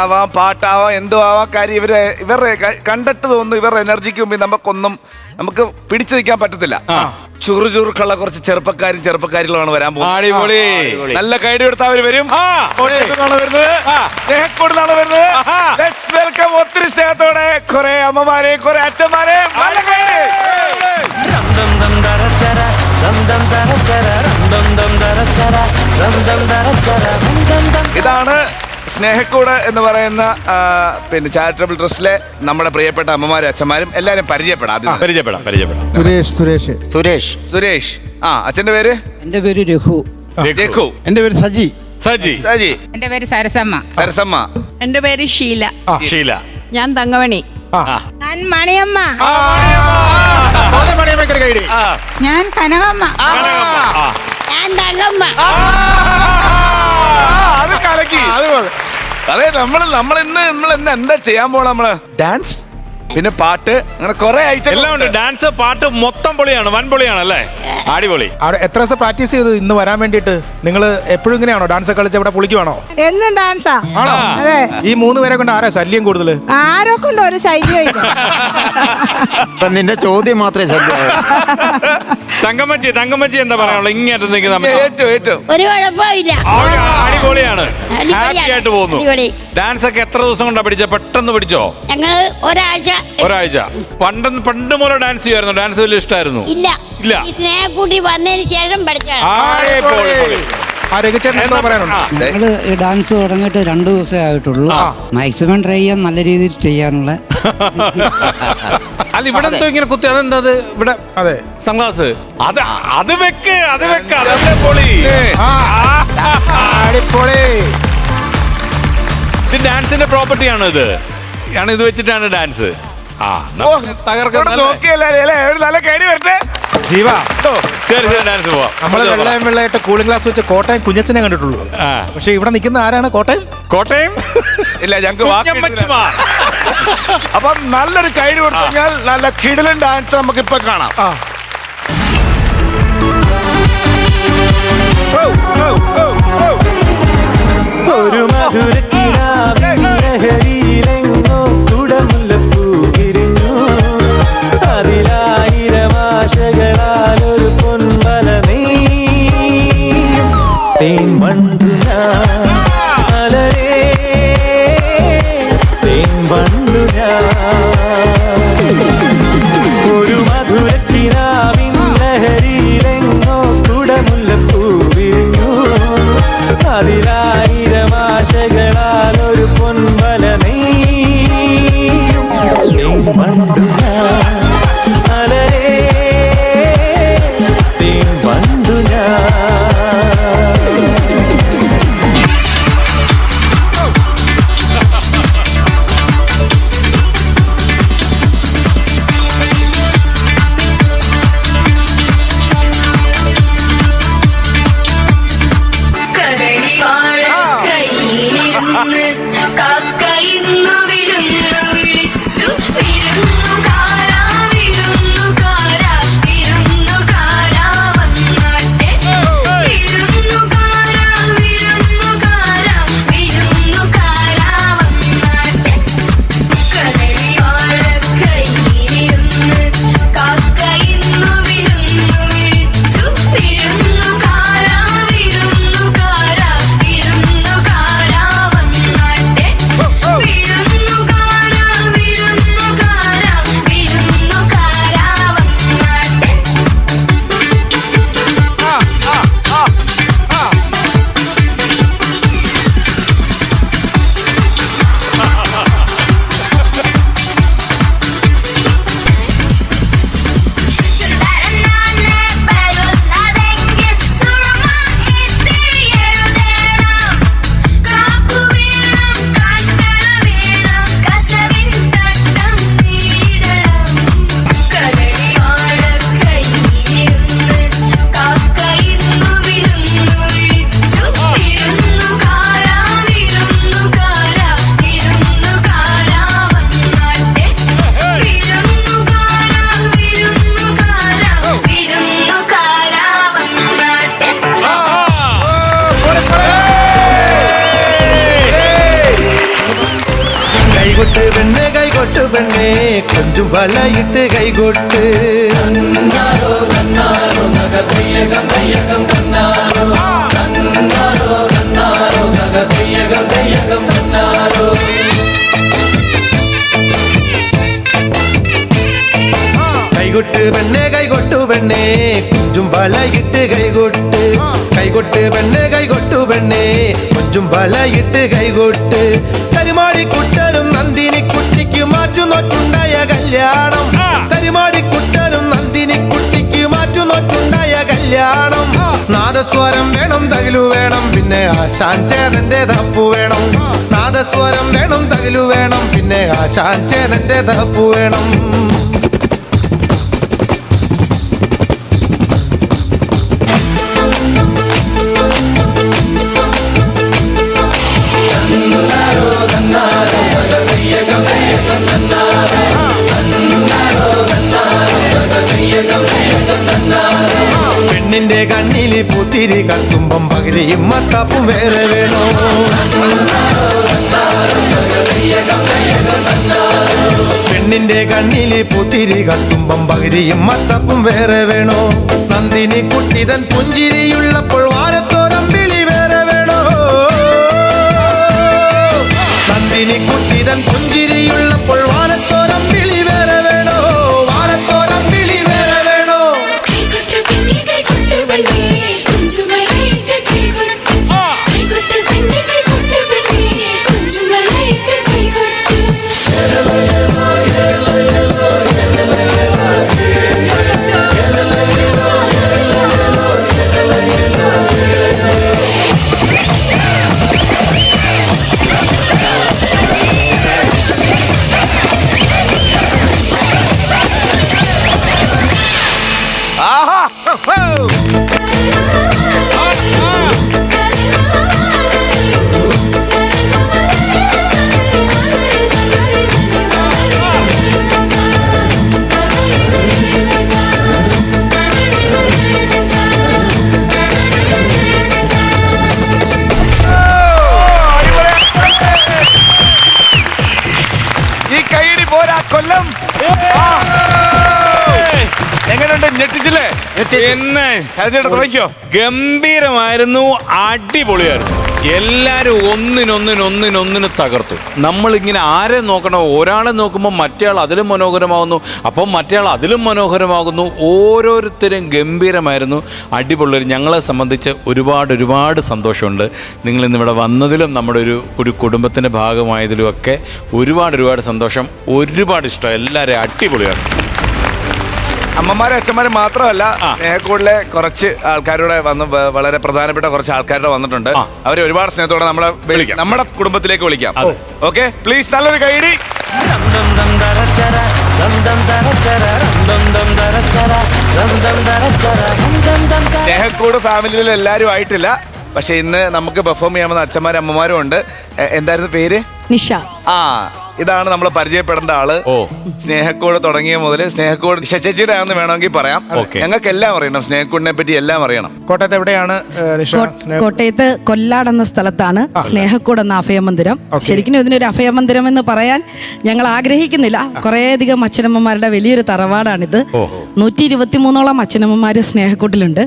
ആവാം, പാട്ടാവാം, എന്തോ ആവാം. കാര്യം ഇവരുടെ കണ്ടിട്ട് തോന്നുന്നു ഇവരുടെ എനർജിക്ക് മുമ്പിൽ നമുക്ക് പിടിച്ചു നിൽക്കാൻ പറ്റത്തില്ല. ചുറുചുറുക്കുള്ള കുറച്ച് ചെറുപ്പക്കാരികളുമാണ് വരാൻ പോകുന്നത്. നല്ല കൈഡി കൊടുത്താൽ അവർ വരും. സ്നേഹക്കൂടുന്നാണ് വരുന്നത്. ലെറ്റ്സ് വെൽക്കം ഒത്തിരി സ്നേഹത്തോടെ കുറെ അമ്മമാരെ കുറെ അച്ഛന്മാരെ. ഇതാണ് സ്നേഹക്കൂട് എന്ന് പറയുന്ന പിന്നെ ചാരിറ്റബിൾ ട്രസ്റ്റിലെ നമ്മുടെ പ്രിയപ്പെട്ട അമ്മമാരും അച്ഛന്മാരും എല്ലാരും പരിചയപ്പെടാം. സുരേഷ്. സുരേഷ്. ആ, അച്ഛന്റെ പേര്? എന്റെ പേര് രഘു. രഘു. എന്റെ പേര് സജി. സജി. സജി. എന്റെ പേര് സരസമ്മ. സരസമ്മ. എന്റെ പേര് ഷീല. ഷീല. ഞാൻ തങ്കമണി. ഞാൻ മണിയമ്മ. ഞാൻ കനകമ്മ. ഞാൻ തങ്കമ്മ. അത് കലക്കി. അതെ, നമ്മൾ ഇന്ന് എന്താ ചെയ്യാൻ പോണ നമ്മള് ഡാൻസ്, പിന്നെ പാട്ട്, അങ്ങനെ കുറെ ഐറ്റം എല്ലാം ഉണ്ട്. ഡാൻസ്, പാട്ട് മൊത്തം പൊളിയാണ്, വൻ പൊളിയാണ് അല്ലേ? അടിപൊളി. എത്ര ദിവസം പ്രാക്ടീസ് ചെയ്ത് ഇന്ന് വരാൻ വേണ്ടിട്ട്? നിങ്ങൾ എപ്പോഴും ഇങ്ങനെയാണോ ഡാൻസ് കളിച്ച് ഇവിടെ പൊളിക്കുവാണോ? എന്നും ഡാൻസാ. ആണോ? അതെ. ഈ 3 പേരെ കൊണ്ട് ആരാ ശല്യം കൂടുതൽ? ആരോ കൊണ്ട് ഒരു ശല്യം ഇല്ല. ഇപ്പൊ നിന്റെ ചോദ്യം മാത്രമേ ശല്യം. തങ്കമ്മച്ചി എന്താ പറയാനുള്ളത്? ഇങ്ങോട്ട് ഏറ്റവും ഒരു കുഴപ്പമില്ല. അടിപൊളിയാണ്. ഹാപ്പി ആയിട്ട് പോകുന്നു. ഡാൻസ് ഒക്കെ എത്ര ദിവസം കൊണ്ടാ പഠിച്ച? പെട്ടെന്ന് പഠിച്ചോ? ഞങ്ങള് ഒരാഴ്ച. പണ്ട് മുതൽ ഡാൻസ് ചെയ്യുമായിരുന്നു? ഡാൻസ് വലിയ ഇഷ്ടമായിരുന്നു? ഇല്ല. ഇല്ല. ഈ സ്നേഹക്കൂട്ടി വന്നതിന് ശേഷം പഠിച്ചാണ്. ഞങ്ങള് ഈ ഡാൻസ് തുടങ്ങിയിട്ട് 2 ദിവസമേ ആയിട്ടുള്ളൂ. മാക്സിമം ട്രൈ ചെയ്യാൻ, നല്ല രീതിയിൽ ചെയ്യാനുള്ള. അല്ല, ഇവിടെ എന്തോ ഇങ്ങനെ കുത്തി, അതെന്താ ഇവിടെ? അതെ, സൺഗ്ലാസ്. അത് വെക്ക്. അതല്ലേ പൊളി. ഇത് ഡാൻസിന്റെ പ്രോപ്പർട്ടിയാണോ? ഇത് വെച്ചിട്ടാണ് ഡാൻസ്. ജീവ, ശരി, ഡാൻസ് പോവാം. നമ്മള് വെള്ളമായിട്ട് കൂളിംഗ് ഗ്ലാസ് വെച്ച് കോട്ടയം കുഞ്ഞച്ചനെ കണ്ടിട്ടുള്ളൂ. പക്ഷെ ഇവിടെ നിൽക്കുന്ന ആരാണ്? കോട്ടയം ഇല്ല, ഞങ്ങൾക്ക് അപ്പം നല്ലൊരു കൈ കൊടുത്തു കഴിഞ്ഞാൽ നല്ല കിടിലൻ ഡാൻസ് നമുക്ക് ഇപ്പൊ കാണാം. ഒരു മധുരക്കിനാവിലെങ്ങോ കുടമുല്ലപ്പൂ വിരിഞ്ഞു. അതിലായിരമാശകളാലൊരു പൊൻവല നെയ്യും. തേൻ വണ്ടു ഞാൻ മലരേ, തേൻ വണ്ടു ഞാൻ. ഒരു മധുരക്കിനാവിൻ ലഹരിയിലെങ്ങോ കുടമുല്ലപ്പൂ വിരിഞ്ഞു. അതിലായിരമാശകളാൽ ഒരു പൊൻവല നെയ്യും. തേൻ വണ്ടു ഞാൻ മലരേ, തേൻ വണ്ടു ഞാൻ. കാക്കയിന്നു വിരുന്നു വിളിച്ചു. വിരുന്നുകാരാ വിരുന്നുകാരാ വിരുന്നുകാരാ വന്നാട്ടെ. വിരുന്നുകാരാ വിരുന്നുകാരാ വിരുന്നുകാരാ വന്നാട്ടെ. കദളി വാഴക്കൈയിലിരുന്ന് കാക്കയിന്നു വിരുന്നു വിളിച്ചു. വിരുന്നുകാരാ വിരുന്നുകാരാ വിരുന്നുകാരാ വന്നാട്ടെ. വിരുന്നുകാരാ വിരുന്നുകാരാ വിരുന്നുകാരാ വന്നാട്ടെ. ചുണ്ടരനാണ് വരുന്നതെങ്കിൽ സുറുമ ഇത്തിരി എഴുതേണം. കാക്കു വേണം, കാക്കട വേണം, കസവിൻ തട്ടം നീടണം. കദളി വാഴക്കൈയിലിരുന്ന് കാക്കയിന്നു വിരുന്നു വിളിച്ചു. വിരുന്നുകാരാ വിരുന്നുകാരാ വിരുന്നുകാരാ വന്നാട്ടെ. വിരുന്നുകാരാ വിരുന്നുകാരാ വിരുന്നുകാരാ വന്നാട്ടെ. കൈകൊട്ട് പെണ്ണെ, കൈകൊട്ട് പെണ്ണെ, കൊഞ്ചും വലയിട്ട് കൈകൊട്ട്. കൈകൊട്ട് പെണ്ണെ, കൈകൊട്ടു പെണ്ണെ, കൊഞ്ചും വളയിട്ട് കൈകൊട്ട്. കൈകൊട്ട് പെണ്ണെ, കൈകൊട്ടു പെണ്ണെ, കൊഞ്ചും വളയിട്ട് കൈകൊട്ട്. കരിമാടിക്കുട്ടനും നന്ദിനിക്കുട്ടിക്ക് മാറ്റുനോറ്റുണ്ടായ കല്യാണം. കരിമാടിക്കുട്ടനും നന്ദിനിക്കുട്ടിക്ക് മാറ്റുനോറ്റുണ്ടായ കല്യാണം. നാദസ്വരം വേണം തകിലു വേണം പിന്നെ ആശാൻ ചേതന്റെ തപ്പു വേണം നാദസ്വരം വേണം തകിലു വേണം പിന്നെ ആശാൻ ചേതന്റെ തപ്പു വേണം പെണ്ണിന്റെ കണ്ണില് പുത്തിരി കത്തുമ്പം പകിരിയും മത്തപ്പും വേറെ വേണോ പെണ്ണിന്റെ കണ്ണില് പുത്തിരി കത്തുമ്പം പകിരിയും മത്തപ്പും വേറെ വേണോ നന്ദിനി കുട്ടിതൻ പുഞ്ചിരിയുള്ളപ്പോൾ വാരത്തോരം വിളി വേറെ വേണോ നന്ദിനി കുട്ടിതൻ പുഞ്ചിരിയുള്ളപ്പോൾ വാരത്തോരം വിളി വേറെ വേണോ വാരത്തോരം വിളി വേറെ വേണോ കൊല്ലം എങ്ങനെയുണ്ട്? ഞെട്ടിച്ചില്ലേ? എന്നെ തുടങ്ങിക്കോ. ഗംഭീരമായിരുന്നു, അടിപൊളിയായിരുന്നു. എല്ലാരും ഒന്നിനൊന്നിന് തകർത്തു. നമ്മളിങ്ങനെ ആരെ നോക്കണോ, ഒരാളെ നോക്കുമ്പോൾ മറ്റേയാൾ അതിലും മനോഹരമാകുന്നു, അപ്പം മറ്റേയാൾ അതിലും മനോഹരമാകുന്നു. ഓരോരുത്തരും ഗംഭീരമായിരുന്നു, അടിപൊളി. ഞങ്ങളെ സംബന്ധിച്ച് ഒരുപാട് സന്തോഷമുണ്ട്. നിങ്ങളിന്നിവിടെ വന്നതിലും നമ്മുടെ ഒരു കുടുംബത്തിൻ്റെ ഭാഗമായതിലും ഒക്കെ ഒരുപാട് സന്തോഷം. ഒരുപാട് ഇഷ്ടം. എല്ലാവരും അടിപൊളിയാണ്. അമ്മമാരും അച്ഛന്മാരും മാത്രമല്ല, സ്നേഹക്കൂടിലെ കുറച്ച് ആൾക്കാരുടെ വന്ന് വളരെ പ്രധാനപ്പെട്ട കുറച്ച് ആൾക്കാരുടെ വന്നിട്ടുണ്ട്. അവരെ ഒരുപാട് സ്നേഹത്തോടെ നമ്മളെ വിളിക്കാം, നമ്മുടെ കുടുംബത്തിലേക്ക് വിളിക്കാം. ഓക്കെ, പ്ലീസ് നല്ലൊരു കൈയടി. സ്നേഹക്കൂട് ഫാമിലിയിൽ എല്ലാവരും ആയിട്ടില്ല, പക്ഷെ ഇന്ന് നമുക്ക് പെർഫോം ചെയ്യാമെന്ന അച്ഛന്മാരും അമ്മമാരും ഉണ്ട്. എന്തായിരുന്നു പേര്? നിഷ. ഇതാണ് നമ്മൾ പരിചയപ്പെടേണ്ട ആള്. സ്നേഹക്കോട് തുടങ്ങിയ മുതൽ സ്നേഹക്കോട് ചേച്ചിയുടെ ആണെന്ന് വേണമെങ്കിൽ പറയാം. ഞങ്ങൾക്ക് എല്ലാം അറിയണം, സ്നേഹക്കൂടിനെ പറ്റി എല്ലാം അറിയണം. കോട്ടയത്ത് എവിടെയാണ്? കോട്ടയത്ത് കൊല്ലാട് എന്ന സ്ഥലത്താണ് സ്നേഹക്കൂട് എന്ന അഭയമന്ദിരം. ശരിക്കും ഇതിനൊരു അഭയമന്ദിരം എന്ന് പറയാൻ ഞങ്ങൾ ആഗ്രഹിക്കുന്നില്ല. കുറേയധികം അച്ഛനമ്മമാരുടെ വലിയൊരു തറവാടാണിത്. 123ഓളം അച്ഛനമ്മമാര് സ്നേഹക്കൂട്ടിലുണ്ട്.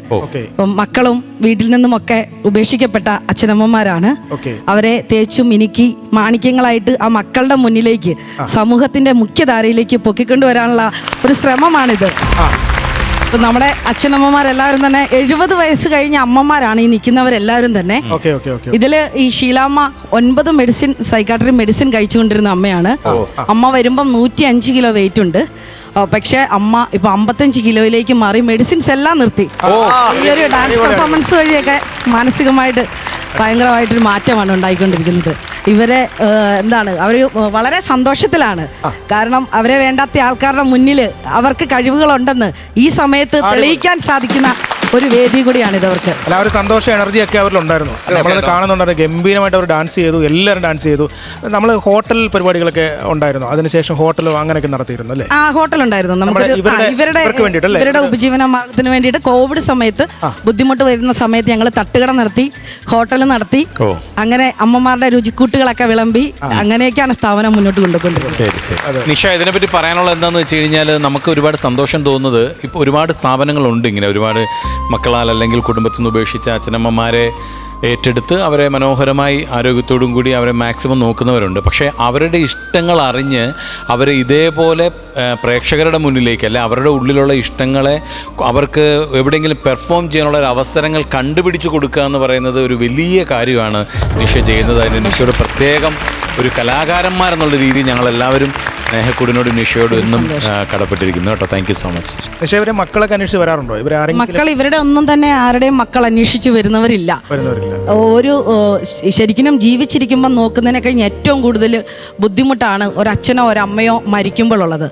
മക്കളും വീട്ടിൽ നിന്നുമൊക്കെ ഉപേക്ഷിക്കപ്പെട്ട അച്ഛനമ്മമാരാണ്. അവരെ തേച്ചും മിനുക്കി മാണിക്യങ്ങളായിട്ട് ആ മക്കളുടെ മുന്നിലേക്ക്, സമൂഹത്തിന്റെ മുഖ്യധാരയിലേക്ക് പൊക്കിക്കൊണ്ടുവരാനുള്ള ഒരു ശ്രമമാണിത്. നമ്മുടെ അച്ഛനമ്മമാരെല്ലാവരും തന്നെ 70 വയസ്സ് കഴിഞ്ഞ അമ്മമാരാണ് ഈ നിൽക്കുന്നവരെല്ലാവരും തന്നെ. ഇതില് ഈ ഷീലാമ്മ 9 സൈക്കാട്രി മെഡിസിൻ കഴിച്ചുകൊണ്ടിരുന്ന അമ്മയാണ്. അമ്മ വരുമ്പം 105 കിലോ വെയിറ്റ് ഉണ്ട്. പക്ഷെ അമ്മ ഇപ്പൊ 55 കിലോയിലേക്ക് മാറി, മെഡിസിൻസ് എല്ലാം നിർത്തി. ഈ ഒരു ഡാൻസ് പെർഫോമൻസ് വഴിയൊക്കെ മാനസികമായിട്ട് ഭയങ്കരമായിട്ടൊരു മാറ്റമാണ് ഉണ്ടായിക്കൊണ്ടിരിക്കുന്നത്. ഇവരെ അവർ വളരെ സന്തോഷത്തിലാണ്. കാരണം അവരെ വേണ്ടാത്ത ആൾക്കാരുടെ മുന്നിൽ അവർക്ക് കഴിവുകളുണ്ടെന്ന് ഈ സമയത്ത് തെളിയിക്കാൻ സാധിക്കുന്ന ഒരു വേദി കൂടിയാണ് ഇതവർക്ക്. അല്ല, ഒരു സന്തോഷ എനർജി ഒക്കെ അവരിലുണ്ടായിരുന്നു. നമ്മളത് കാണുന്നുണ്ടായിരുന്നു. ഗംഭീരമായിട്ട് അവർ ഡാൻസ് ചെയ്തു, എല്ലാവരും ഡാൻസ് ചെയ്തു. നമ്മൾ ഹോട്ടൽ പരിപാടികളൊക്കെ ഉണ്ടായിരുന്നു, അതിനുശേഷം ഹോട്ടൽ അങ്ങനെയൊക്കെ നടത്തിയിരുന്നു അല്ലേ? ഹോട്ടൽ ഉണ്ടായിരുന്നു നമുക്ക് ഇവരുടെ ഉപജീവന മാർഗത്തിന് വേണ്ടിയിട്ട്. കോവിഡ് സമയത്ത് ബുദ്ധിമുട്ട് വരുന്ന സമയത്ത് ഞങ്ങൾ തട്ടുകട നടത്തി, ഹോട്ടൽ നടത്തി, അങ്ങനെ അമ്മമാരുടെ രുചിക്കൂട്ടുകളൊക്കെ വിളമ്പി, അങ്ങനെയൊക്കെയാണ് സ്ഥാപനം മുന്നോട്ട് കൊണ്ടുപോകുന്നത്. ശരി. നിഷ, ഇതിനെപ്പറ്റി പറയാനുള്ള എന്താണെന്ന് വെച്ച് കഴിഞ്ഞാൽ നമുക്ക് ഒരുപാട് സന്തോഷം തോന്നുന്നത്, ഇപ്പോൾ ഒരുപാട് സ്ഥാപനങ്ങളുണ്ട് ഇങ്ങനെ ഒരുപാട് മക്കളാൽ അല്ലെങ്കിൽ കുടുംബത്തിൽ നിന്ന് ഉപേക്ഷിച്ച അച്ഛനമ്മമാരെ ഏറ്റെടുത്ത് അവരെ മനോഹരമായി ആരോഗ്യത്തോടും കൂടി അവരെ മാക്സിമം നോക്കുന്നവരുണ്ട്. പക്ഷേ അവരുടെ ഇഷ്ടങ്ങൾ അറിഞ്ഞ് അവരെ ഇതേപോലെ പ്രേക്ഷകരുടെ മുന്നിലേക്ക്, അല്ലെ അവരുടെ ഉള്ളിലുള്ള ഇഷ്ടങ്ങളെ അവർക്ക് എവിടെയെങ്കിലും പെർഫോം ചെയ്യാനുള്ള ഒരു അവസരങ്ങൾ കണ്ടുപിടിച്ച് കൊടുക്കുക എന്ന് പറയുന്നത് ഒരു വലിയ കാര്യമാണ് നിഷ ചെയ്യുന്നത്. അതിന് നിഷയുടെ പ്രത്യേകം ഒരു കലാകാരന്മാരെന്നുള്ള രീതിയിൽ ഞങ്ങളെല്ലാവരും സ്നേഹക്കൂടിനോടും നിഷയോടും എന്നും കടപ്പെട്ടിരിക്കുന്നു കേട്ടോ. Thank you so much. പക്ഷേ ഇവരെ മക്കളൊക്കെ അന്വേഷിച്ച് വരാറുണ്ടോ? ഇവരെ മക്കൾ ഇവരുടെ ഒന്നും തന്നെ ആരുടെയും മക്കൾ അന്വേഷിച്ച് വരുന്നവരില്ല. ഒരു ശരിക്കും ജീവിച്ചിരിക്കുമ്പോൾ നോക്കുന്നതിനെ കഴിഞ്ഞ് ഏറ്റവും കൂടുതൽ ബുദ്ധിമുട്ടാണ് ഒരച്ഛനോ ഒരമ്മയോ മരിക്കുമ്പോഴുള്ളത്.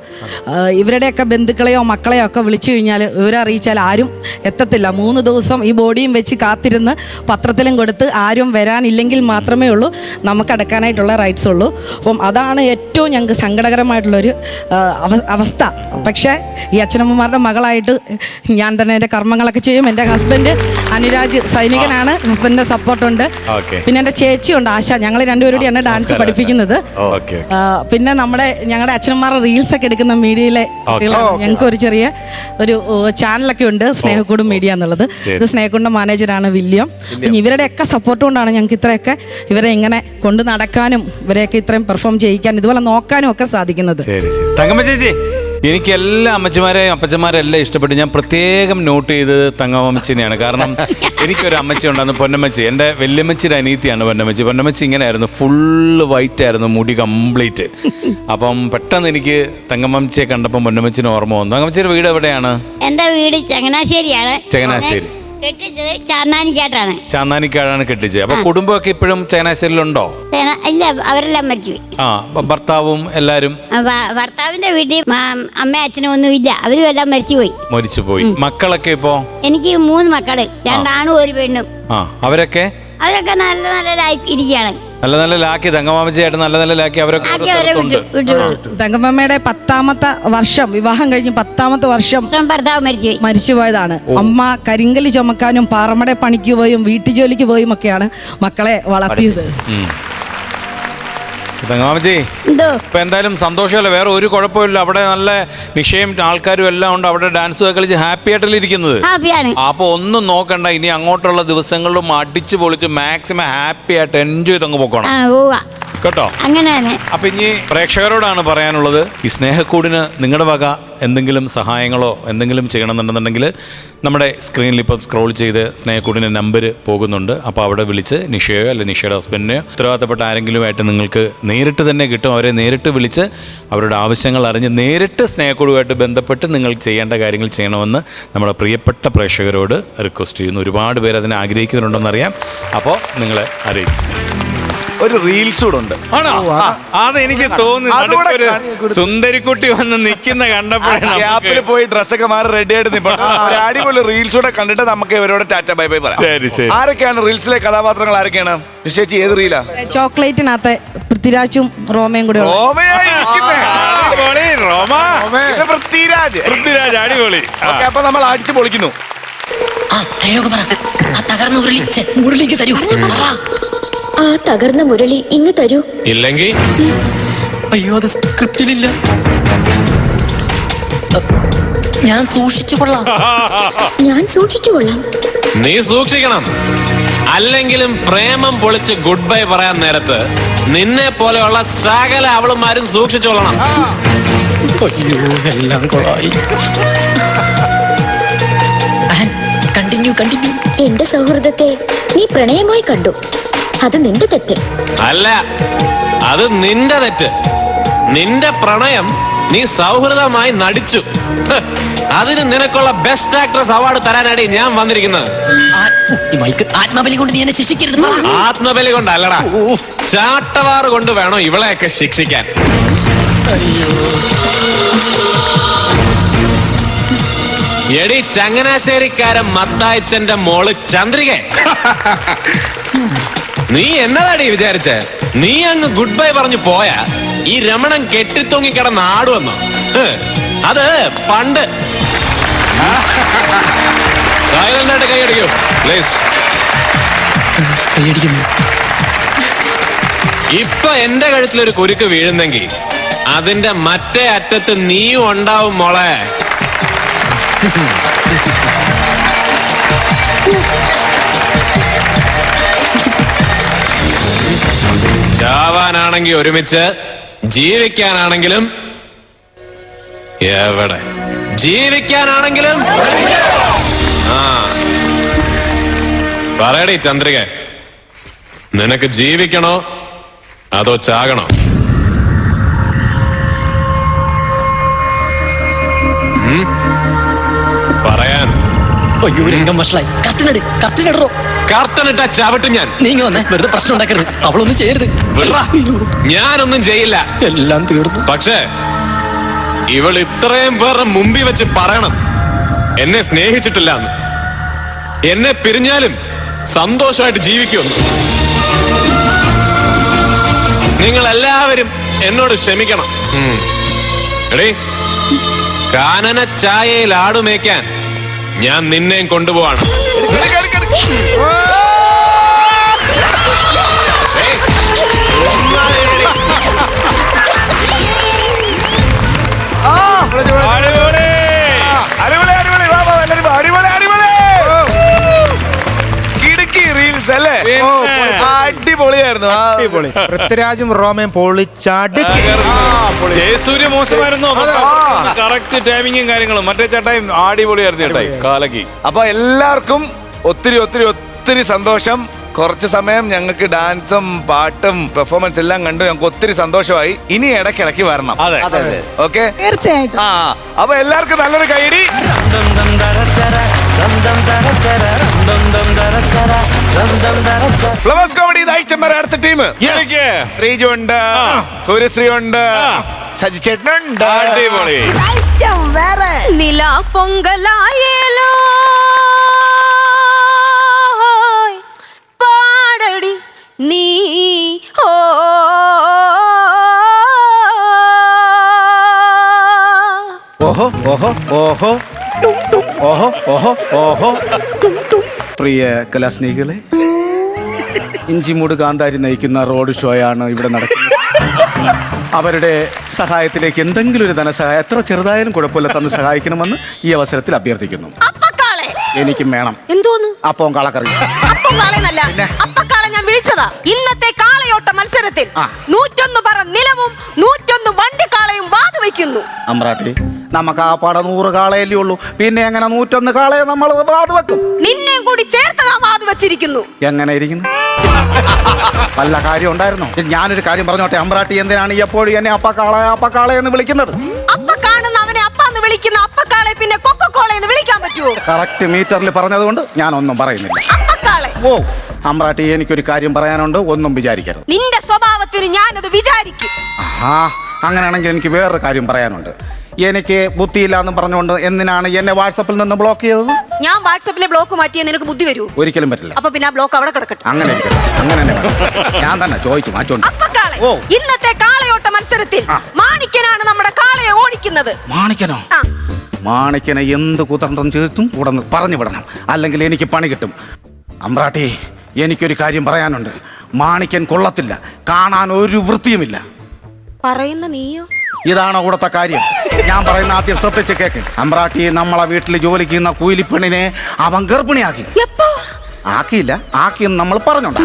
ഇവരുടെയൊക്കെ ബന്ധുക്കളെയോ മക്കളെയോ ഒക്കെ വിളിച്ചു കഴിഞ്ഞാൽ വിവരറിയിച്ചാൽ ആരും എത്തത്തില്ല. 3 ദിവസം ഈ ബോഡിയും വെച്ച് കാത്തിരുന്ന് പത്രത്തിലും കൊടുത്ത് ആരും വരാനില്ലെങ്കിൽ മാത്രമേ ഉള്ളൂ നമുക്ക് അടക്കാനായിട്ടുള്ള റൈറ്റ്സ് ഉള്ളൂ. അപ്പം അതാണ് ഏറ്റവും ഞങ്ങൾക്ക് സങ്കടകരമായിട്ടുള്ളൊരു അവസ്ഥ. പക്ഷേ ഈ അച്ഛനമ്മമാരുടെ മകളായിട്ട് ഞാൻ തന്നെ എൻ്റെ കർമ്മങ്ങളൊക്കെ ചെയ്യും. എൻ്റെ ഹസ്ബൻഡ് അനുരാജ് സൈനികനാണ്, ഹസ്ബൻഡിൻ്റെ സപ്പോർട്ടുണ്ട്. പിന്നെ എൻ്റെ ചേച്ചിയുണ്ട് ആശ, ഞങ്ങൾ രണ്ടുപേരോടെയാണ് ഡാൻസ് പഠിപ്പിക്കുന്നത്. പിന്നെ ഞങ്ങളുടെ അച്ഛനമ്മമാരുടെ റീൽസ് ഒക്കെ എടുക്കുന്ന മീഡിയയിലെ ഞങ്ങൾക്ക് ഒരു ചെറിയ ഒരു ചാനലൊക്കെ ഉണ്ട്, സ്നേഹക്കൂട് മീഡിയ എന്നുള്ളത്. ഇത് സ്നേഹക്കൂടിൻ്റെ മാനേജറാണ് വില്യം. പിന്നെ ഇവരുടെയൊക്കെ സപ്പോർട്ട് കൊണ്ടാണ് ഞങ്ങൾക്ക് ഇത്രയൊക്കെ ഇവരെ ഇങ്ങനെ കൊണ്ട് നടക്കാനും ഇവരെയൊക്കെ ഇത്രയും പെർഫോം ചെയ്യിക്കാൻ ഇതുപോലെ നോക്കാനും ഒക്കെ സാധിക്കുന്നത്. തങ്കമ്മ ചേച്ചി, എനിക്ക് എല്ലാ അമ്മച്ചിമാരെയും അപ്പച്ചന്മാരെയും എല്ലാം ഇഷ്ടപ്പെട്ടു. ഞാൻ പ്രത്യേകം നോട്ട് ചെയ്തത് തങ്കമ്മച്ചിനെയാണ്. കാരണം എനിക്കൊരു അമ്മച്ചി ഉണ്ടായിരുന്നു, പൊന്നമ്മച്ചി. എൻ്റെ വല്യമ്മച്ചിയുടെ അനീതിയാണ് പൊന്നമ്മച്ചി. പൊന്നമ്മച്ചി ഇങ്ങനെയായിരുന്നു, ഫുള്ള് വൈറ്റ് ആയിരുന്നു, മുടി കംപ്ലീറ്റ്. അപ്പം പെട്ടെന്ന് എനിക്ക് തങ്കമ്മച്ചിയെ കണ്ടപ്പോൾ പൊന്നമ്മച്ചിന് ഓർമ്മ വന്നു. തങ്കമ്മച്ചിയുടെ വീട് എവിടെയാണ്? എന്റെ വീട് ചങ്ങനാശ്ശേരിയാണ്. ചങ്ങനാശ്ശേരി. കെട്ടിച്ചത് ചാന്നാനിക്കാട്ടാണ്. ചാന്നാനിക്കാടാണ് കെട്ടിച്ചത്. അപ്പൊ കുടുംബമൊക്കെ ഇപ്പോഴും ചങ്ങനാശ്ശേരിയിലുണ്ടോ? ഇല്ല, അവരെല്ലാം മരിച്ചുപോയി. ഭർത്താവും എല്ലാരും? ഭർത്താവിന്റെ വീട്ടിൽ അമ്മയും അച്ഛനും ഒന്നും ഇല്ല, അവരും എല്ലാം മരിച്ചുപോയി. മക്കളൊക്കെ ഇപ്പോ? എനിക്ക് 3 മക്കള്, 2 ആണും 1 പെണ്ണും. അവരൊക്കെ നല്ല ഇരിക്കുകയാണ്. നല്ല ലാക്കി തങ്കമാമച്ചിയായിട്ട് നല്ല ലാക്കി അവരൊക്കെ തങ്കമ്മയുടെ 10ാമത്തെ വർഷം, വിവാഹം കഴിഞ്ഞ് 10ാമത്തെ വർഷം ഭർത്താവ് മരിച്ചുപോയതാണ്. അമ്മ കരിങ്കല് ചുമക്കാനും പാറമട പണിക്ക് പോയും വീട്ടുജോലിക്ക് പോയും ഒക്കെയാണ് മക്കളെ വളർത്തിയത്. തങ്കമാമച്ചി, ഇപ്പൊ എന്തായാലും സന്തോഷമല്ലേ? വേറെ ഒരു കുഴപ്പമില്ല. അവിടെ നല്ല നിശ്ചയം ആൾക്കാരും എല്ലാം ഉണ്ട്. അവിടെ ഡാൻസ് കളിച്ച് ഹാപ്പി ആയിട്ടല്ലേ ഇരിക്കുന്നത്? അപ്പൊ ഒന്നും നോക്കണ്ട. ഇനി അങ്ങോട്ടുള്ള ദിവസങ്ങളിലും അടിച്ചു പൊളിച്ച് മാക്സിമം ഹാപ്പി ആയിട്ട് എൻജോയ് ചെയ്തങ്ങ് പോക്കണം കേട്ടോ. അപ്പൊ ഇനി പ്രേക്ഷകരോടാണ് പറയാനുള്ളത്, ഈ സ്നേഹക്കൂടിന് നിങ്ങളുടെ വക എന്തെങ്കിലും സഹായങ്ങളോ എന്തെങ്കിലും ചെയ്യണമെന്നുണ്ടെന്നുണ്ടെങ്കിൽ നമ്മുടെ സ്ക്രീനിൽ ഇപ്പം സ്ക്രോൾ ചെയ്ത് സ്നേഹക്കൂടിൻ്റെ നമ്പർ പോകുന്നുണ്ട്. അപ്പോൾ അവിടെ വിളിച്ച് നിഷയോ അല്ലെങ്കിൽ നിഷയുടെ ഹസ്ബൻഡിനെയോ ഉത്തരവാദിത്തപ്പെട്ട ആരെങ്കിലുമായിട്ട് നിങ്ങൾക്ക് നേരിട്ട് തന്നെ കിട്ടും. അവരെ നേരിട്ട് വിളിച്ച് അവരുടെ ആവശ്യങ്ങൾ അറിഞ്ഞ് നേരിട്ട് സ്നേഹക്കൂടുമായിട്ട് ബന്ധപ്പെട്ട് നിങ്ങൾ ചെയ്യേണ്ട കാര്യങ്ങൾ ചെയ്യണമെന്ന് നമ്മുടെ പ്രിയപ്പെട്ട പ്രേക്ഷകരോട് റിക്വസ്റ്റ് ചെയ്യുന്നു. ഒരുപാട് പേര് അതിനെ ആഗ്രഹിക്കുന്നുണ്ടെന്നറിയാം. അപ്പോൾ നിങ്ങളെ അറിയിക്കും. ഒരു റീൽസ് കൂടെ ഉണ്ട്. ആണോ? അതെനിക്ക് തോന്നുന്നു സുന്ദരിക്കുട്ടി വന്ന് നിൽക്കുന്ന കണ്ടപ്പോഴേ പോയി ഡ്രസ്സൊക്കെ മാറി റെഡി ആയിട്ട് നിൽക്കണം. ഒരു അടിപൊളി റീൽസ് കൂടെ കണ്ടിട്ട് നമുക്ക് ഇവരോട് ടാറ്റ ബൈ ബൈ പറയാം. ശരി. ആരൊക്കെയാണ് റീൽസിലെ കഥാപാത്രങ്ങൾ? ആരൊക്കെയാണ്? നിശ്ചയിച്ച് ഏത് റീലാ? ചോക്ലേറ്റിനകത്ത് പൃഥ്വിരാജും റോമയും കൂടെ. പൃഥ്വിരാജ് അടിപൊളി. അപ്പൊ നമ്മൾ അടിച്ചു പൊളിക്കുന്നു. ആ തകർന്ന മുരളി ഇങ്ങ് തരൂ. ഇല്ലെങ്കിൽ അയ്യോ, അത് സ്ക്രിപ്റ്റിലില്ല. ഞാൻ സൂക്ഷിച്ചു കൊള്ളാം. നീ സൂക്ഷിക്കണം. അല്ലെങ്കിലും പ്രേമം പൊളിച്ച് ഗുഡ് ബൈ പറയാൻ നേരത്ത് നിന്നെ പോലെയുള്ള സകല അവളുമാരും സൂക്ഷിച്ചോളണം. അയ്യോ, എല്ലാം കൊള്ളായി. കണ്ടിന്യൂ. എന്റെ സൗഹൃദത്തെ നീ പ്രണയമായി കണ്ടു. അത് നിന്റെ തെറ്റ് അല്ല, അത് നിന്റെ തെറ്റ്. നിന്റെ പ്രണയം നീ സൗഹൃദമായി നടിച്ചു. അതിന് നിനക്കുള്ള ബെസ്റ്റ് ആക്ട്രസ് അവാർഡ് തരാനാണ് ഞാൻ വന്നിരിക്കുന്നത്. ആത്മബലി കൊണ്ട് നീ എന്നെ ശിക്ഷിക്കരുത്. ആത്മബലി കൊണ്ടല്ലടാ, ചാട്ടവാറ് കൊണ്ട് വേണോ ഇവളെയൊക്കെ ശിക്ഷിക്കാൻ. എടി ചങ്ങനാശ്ശേരിക്കാരൻ മത്തായിച്ചന്റെ മോള് ചന്ദ്രിക, നീ എന്നതാടി വിചാരിച്ചേ? നീ അങ്ങ് ഗുഡ് ബൈ പറഞ്ഞു പോയാ ഈ രമണൻ കെട്ടിത്തൂങ്ങി കിടന്ന് ആടുവന്നോ? അത് പണ്ട്. സൈലന്റ് ആയിട്ട് കൈയടിക്കൂ പ്ലീസ്. ഇപ്പൊ എന്റെ കഴുത്തിലൊരു കുരുക്ക് വീഴുന്നെങ്കിൽ അതിന്റെ മറ്റേ അറ്റത്ത് നീയും ഉണ്ടാവും മോളെ. ചാവാനാണെങ്കിൽ ഒരുമിച്ച്, ജീവിക്കാനാണെങ്കിലും എവിടെ? ജീവിക്കാനാണെങ്കിലും പറയടി ചന്ദ്രിക, നിനക്ക് ജീവിക്കണോ അതോ ചാകണോ? പറയാൻ അയ്യോ രംഗം വഷളായി. കർട്ടനിടറോ. കർട്ടനിട്ട ചവിട്ടും ഞാൻ. നീങ്ങി വന്നേ, വെറുതെ പ്രശ്നം ഉണ്ടാക്കരുത്. അവളൊന്നും ചെയ്യരുത്. വിട്രാ. ഞാനൊന്നും ചെയ്യില്ല. എല്ലാം തീർന്നു. പക്ഷേ ഇവൾ ഇത്രയും പേരുടെ മുമ്പിൽ വെച്ച് പറയണം എന്നെ സ്നേഹിച്ചിട്ടില്ല എന്ന്. എന്നെ പിരിഞ്ഞാലും സന്തോഷമായിട്ട് ജീവിക്കുമെന്ന്. നിങ്ങൾ എല്ലാവരും എന്നോട് ക്ഷമിക്കണം. എടീ, കാനന ചായയിൽ ആടുമേക്കാൻ ഞാൻ നിന്നെയും കൊണ്ടുപോവാണ്. അടിപൊളിയായിരുന്നു. അടിപൊളി. പൃഥ്വിരാജും റോമയും പൊളിച്ചടുക്കി. ജയസൂര്യ മോശമായിരുന്നു. കറക്റ്റ് ടൈമിങ്ങും കാര്യങ്ങളും. മറ്റേ ചേട്ടായും അടിപൊളിയായിരുന്നു ചേട്ടായി. കാലക്കി. അപ്പൊ എല്ലാവർക്കും ഒത്തിരി ഒത്തിരി ഒത്തിരി സന്തോഷം. കുറച്ച് സമയം ഞങ്ങൾക്ക് ഡാൻസും പാട്ടും പെർഫോമൻസ് എല്ലാം കണ്ടു. ഞങ്ങൾക്ക് ഒത്തിരി സന്തോഷമായി. ഇനി ഇടയ്ക്കിടയ്ക്ക് വരണം. ഓക്കെ, തീർച്ചയായിട്ടും. അപ്പൊ എല്ലാവർക്കും നല്ലൊരു കൈയടി. ഫ്ലവേഴ്സ് കോമഡി ഐറ്റം വരെ അടുത്ത ടീം ശ്രീജു ഉണ്ട്, സൂര്യശ്രീ ഉണ്ട്, സജി ചേട്ടനുണ്ട്. അടിപൊളി. നില പൊങ്കലായേലോ പാടടി നീ ഓ ഓഹോ ഓഹോ ഓഹോ ഓഹോ ഓഹോ ഓഹോ. പ്രിയ കലാസ്നേഹികളെ, ഇഞ്ചിമൂട് കാന്താരി നയിക്കുന്ന റോഡ് ഷോയാണ് ഇവിടെ നടക്കുന്നത്. അവരുടെ സഹായത്തിലേക്ക് എന്തെങ്കിലും ഒരു ധനസഹായം, എത്ര ചെറുതായാലും കുഴപ്പമില്ല, തന്ന് സഹായിക്കണമെന്ന് ഈ അവസരത്തിൽ അഭ്യർത്ഥിക്കുന്നു. എനിക്കും വേണം. എന്തോന്ന് അപ്പം കാളക്കറി. അപ്പം കാളയെന്നല്ല, അപ്പക്കാളെ ഞാൻ വിളിച്ചതാ. ഇന്നത്തെ കാളയോട്ട മത്സരത്തിൽ 101 പറ നിലവും 101 വണ്ടിക്കാളയും വാതു വയ്ക്കുന്നു. അമ്രാട്ടി, നമുക്ക് ആ പാട 100 കാളയല്ലേ ഉള്ളൂ, പിന്നെ എങ്ങനെ 101 കാളയെ നമ്മൾ വാത് വെക്കും? നിന്നെയും കൂടി ചേർത്തതാ വാതു വച്ചിരിക്കുന്നു. എങ്ങനെ ഇരിക്കുന്നു? വല്ല കാര്യം ഉണ്ടായിരുന്നു? ഞാനൊരു കാര്യം പറഞ്ഞോട്ടെ, അമ്രാട്ടി എന്തിനാണ് എപ്പോഴും എന്നെ അപ്പക്കാളെ എന്ന് വിളിക്കുന്നത്? അപ്പ കാണുന്ന അവനെ അപ്പാന്ന് വിളിക്കുന്ന അപ്പക്കാളെ പിന്നെ കൊക്കക്കോളെ എന്ന് വിളിക്കാൻ പറ്റുമോ? കറക്റ്റ് മീറ്ററിൽ പറഞ്ഞതുകൊണ്ട് ഞാനൊന്നും പറയുന്നില്ല. അപ്പക്കാളെ. ഓ അമ്രാട്ടി, എനിക്കൊരു കാര്യം പറയാനുണ്ട്, ഒന്നും വിചാരിക്കരുത്. നിന്റെ സ്വഭാവത്തിന് ഞാനത് വിചാരിക്കും. ആ അങ്ങനെയാണെങ്കിൽ എനിക്ക് വേറൊരു കാര്യം പറയാനുണ്ട്. എനിക്ക് ബുദ്ധിയില്ല എന്ന് പറഞ്ഞുകൊണ്ട് എന്തിനാണ് എന്നെ വാട്സപ്പിൽ നിന്ന് ബ്ലോക്ക് ചെയ്തത്? ഞാൻ വാട്സപ്പിലെ ബ്ലോക്ക് മാറ്റിയാൽ നിനക്ക് ബുദ്ധി വരൂ? ഒരിക്കലും പറ്റില്ല. അപ്പൊ പിന്നെ ആ ബ്ലോക്ക് അവിടെ കിടക്കട്ടെ. അങ്ങനെ ഞാൻ തന്നെ ചോദിച്ചു മാറ്റോണ്ട്. അപ്പക്കാളെ, ഇന്നത്തെ കാളയോട്ട മത്സരത്തിൽ മാണിക്കനാണ് നമ്മുടെ കാളയെ ഓടിക്കുന്നത്. മാണിക്കനോ? മാണിക്കനെ എന്ത് കുതന്ത്രം ചെയ്തും കൂടെ പറഞ്ഞു വിടണം, അല്ലെങ്കിൽ എനിക്ക് പണി കിട്ടും. അമ്രാട്ടി, എനിക്കൊരു കാര്യം പറയാനുണ്ട്. മാണിക്കൻ കൊള്ളത്തില്ല, കാണാൻ ഒരു വൃത്തിയുമില്ല. പറയുന്ന നീയോ? ഇതാണ് ഇവിടുത്തെ കാര്യം. ഞാൻ പറയുന്ന ആദ്യം ശ്രദ്ധിച്ച് കേക്ക്. അമ്രാട്ടി, നമ്മളെ വീട്ടിൽ ജോലിക്ക് ചെയ്യുന്ന കൂലിപ്പെണ്ണിനെ അവൻ ഗർഭിണിയാക്കി. ആക്കിയില്ല, ആക്കിയെന്ന് നമ്മൾ പറഞ്ഞോണ്ടാ.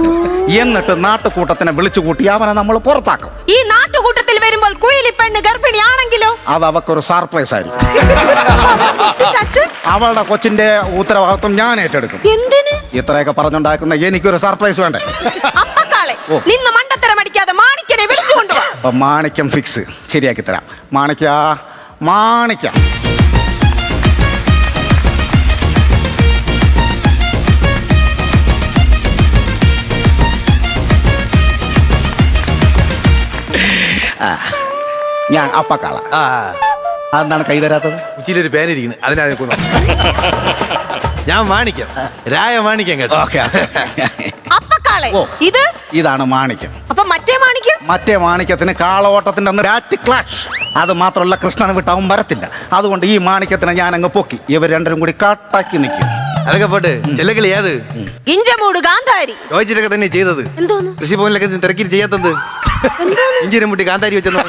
എന്നിട്ട് നാട്ടുകൂട്ടത്തിനെ വിളിച്ചു കൂട്ടി അവനെ നമ്മൾ പുറത്താക്കും. ഈ നാട്ടുകൂട്ടത്തിൽ വരുമ്പോൾ കുയിലിപ്പെണ്ണ് ഗർഭിണിയാണെങ്കിലോ? അത് അവക്കൊരു സർപ്രൈസ് ആയിരിക്കും. അവളുടെ കൊച്ചിന്റെ ഉത്തരവാദിത്വം ഞാൻ ഏറ്റെടുക്കും. എന്തിന്? ഇത്രയൊക്കെ പറഞ്ഞുണ്ടാക്കുന്ന എനിക്കൊരു സർപ്രൈസ് വേണ്ടേ? അപ്പക്കാളെ, നിന്ന് മണ്ടത്തരം അടിക്കാതെ മാണിക്കനെ വിളിച്ചുകൊണ്ടുവാ. അപ്പൊ മാണിക്യം ഫിക്സ് ശരിയാക്കി തരാം. മാണിക്ക. ഞാൻ അപ്പക്കാള. അതെന്താണ് കൈ തരാത്തത്? ഉച്ചിലൊരു പേരിരിക്കുന്നു, അതിനാ ഞാൻ മാണിക്യം, രായ മാണിക്യം കേട്ടോ. അപ്പക്കാളെ, ഇതാണ് മാണിക്യം. അപ്പൊ മറ്റേ മാണിക്യത്തിന് കാളോട്ടത്തിന്റെ അന്ന് രാറ്റ് ക്ലാഷ്. അത് മാത്രമല്ല, കൃഷ്ണനെ വിട്ട് അവൻ വരത്തില്ല. അതുകൊണ്ട് ഈ മാണിക്യത്തിനെ ഞാൻ അങ്ങ് പൊക്കി. ഇവർ രണ്ടും കൂടി കാട്ടാക്കി നിൽക്കും. അതൊക്കെ പോട്ട് ചെല്ലക്കിളി ഏത് ഇഞ്ചമൂട് കാന്താരി ചോദിച്ചിട്ടൊക്കെ തന്നെ ചെയ്തത്. എന്തോന്ന്? കൃഷിഭവനിലൊക്കെ തിരക്കി ചെയ്യാത്തത്? ഇഞ്ചിനും മുട്ടി കാന്താരി വെച്ചെന്ന്.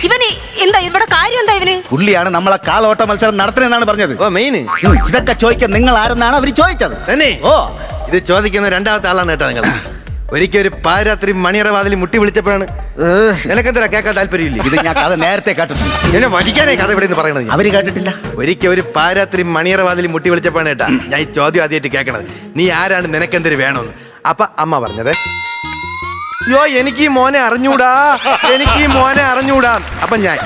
ഇവന് എന്താ ഇവിടെ കാര്യം? എന്താ ഇവന്? പുള്ളിയാണ് നമ്മളെ കാളോട്ട മത്സരം നടത്തുന്നതെന്നാണ് പറഞ്ഞത്. മെയിൻ ഇതൊക്കെ ചോദിക്കാൻ നിങ്ങൾ ആരെന്നാണ് അവർ ചോദിച്ചത്? തന്നെ. ഇത് ചോദിക്കുന്ന രണ്ടാമത്തെ ആളാണ് കേട്ടോ നിങ്ങൾ. ഒരിക്കൽ ഒരു പാരാത്രി മണിയറ വാതിൽ മുട്ടി വിളിച്ചപ്പോഴാണ് നിനക്കെന്താ കേൾക്കാൻ താല്പര്യമില്ല? ഇത് ഞാൻ കഥ നേരത്തെ കേട്ടിട്ടുണ്ട്. എന്നെ വഹിക്കാനേ കഥ ഇവിടെ നിന്ന് പറയണത്. അവര് കേട്ടിട്ടില്ല. ഒരിക്കൽ ഒരു പാരാത്രി മണിയറ വാതിൽ മുട്ടി വിളിച്ചപ്പോഴാണ് കേട്ടാ ഞാൻ ഈ ചോദ്യം ആദ്യമായിട്ട് കേൾക്കണത്. നീ ആരാണ്, നിനക്കെന്തൊരു വേണമെന്ന്. അപ്പൊ അമ്മ പറഞ്ഞത്, അയ്യോ എനിക്ക് ഈ മോനെ അറിഞ്ഞൂടാ, എനിക്ക് ഈ മോനെ അറിഞ്ഞൂടാ. അപ്പൊ ഞാൻ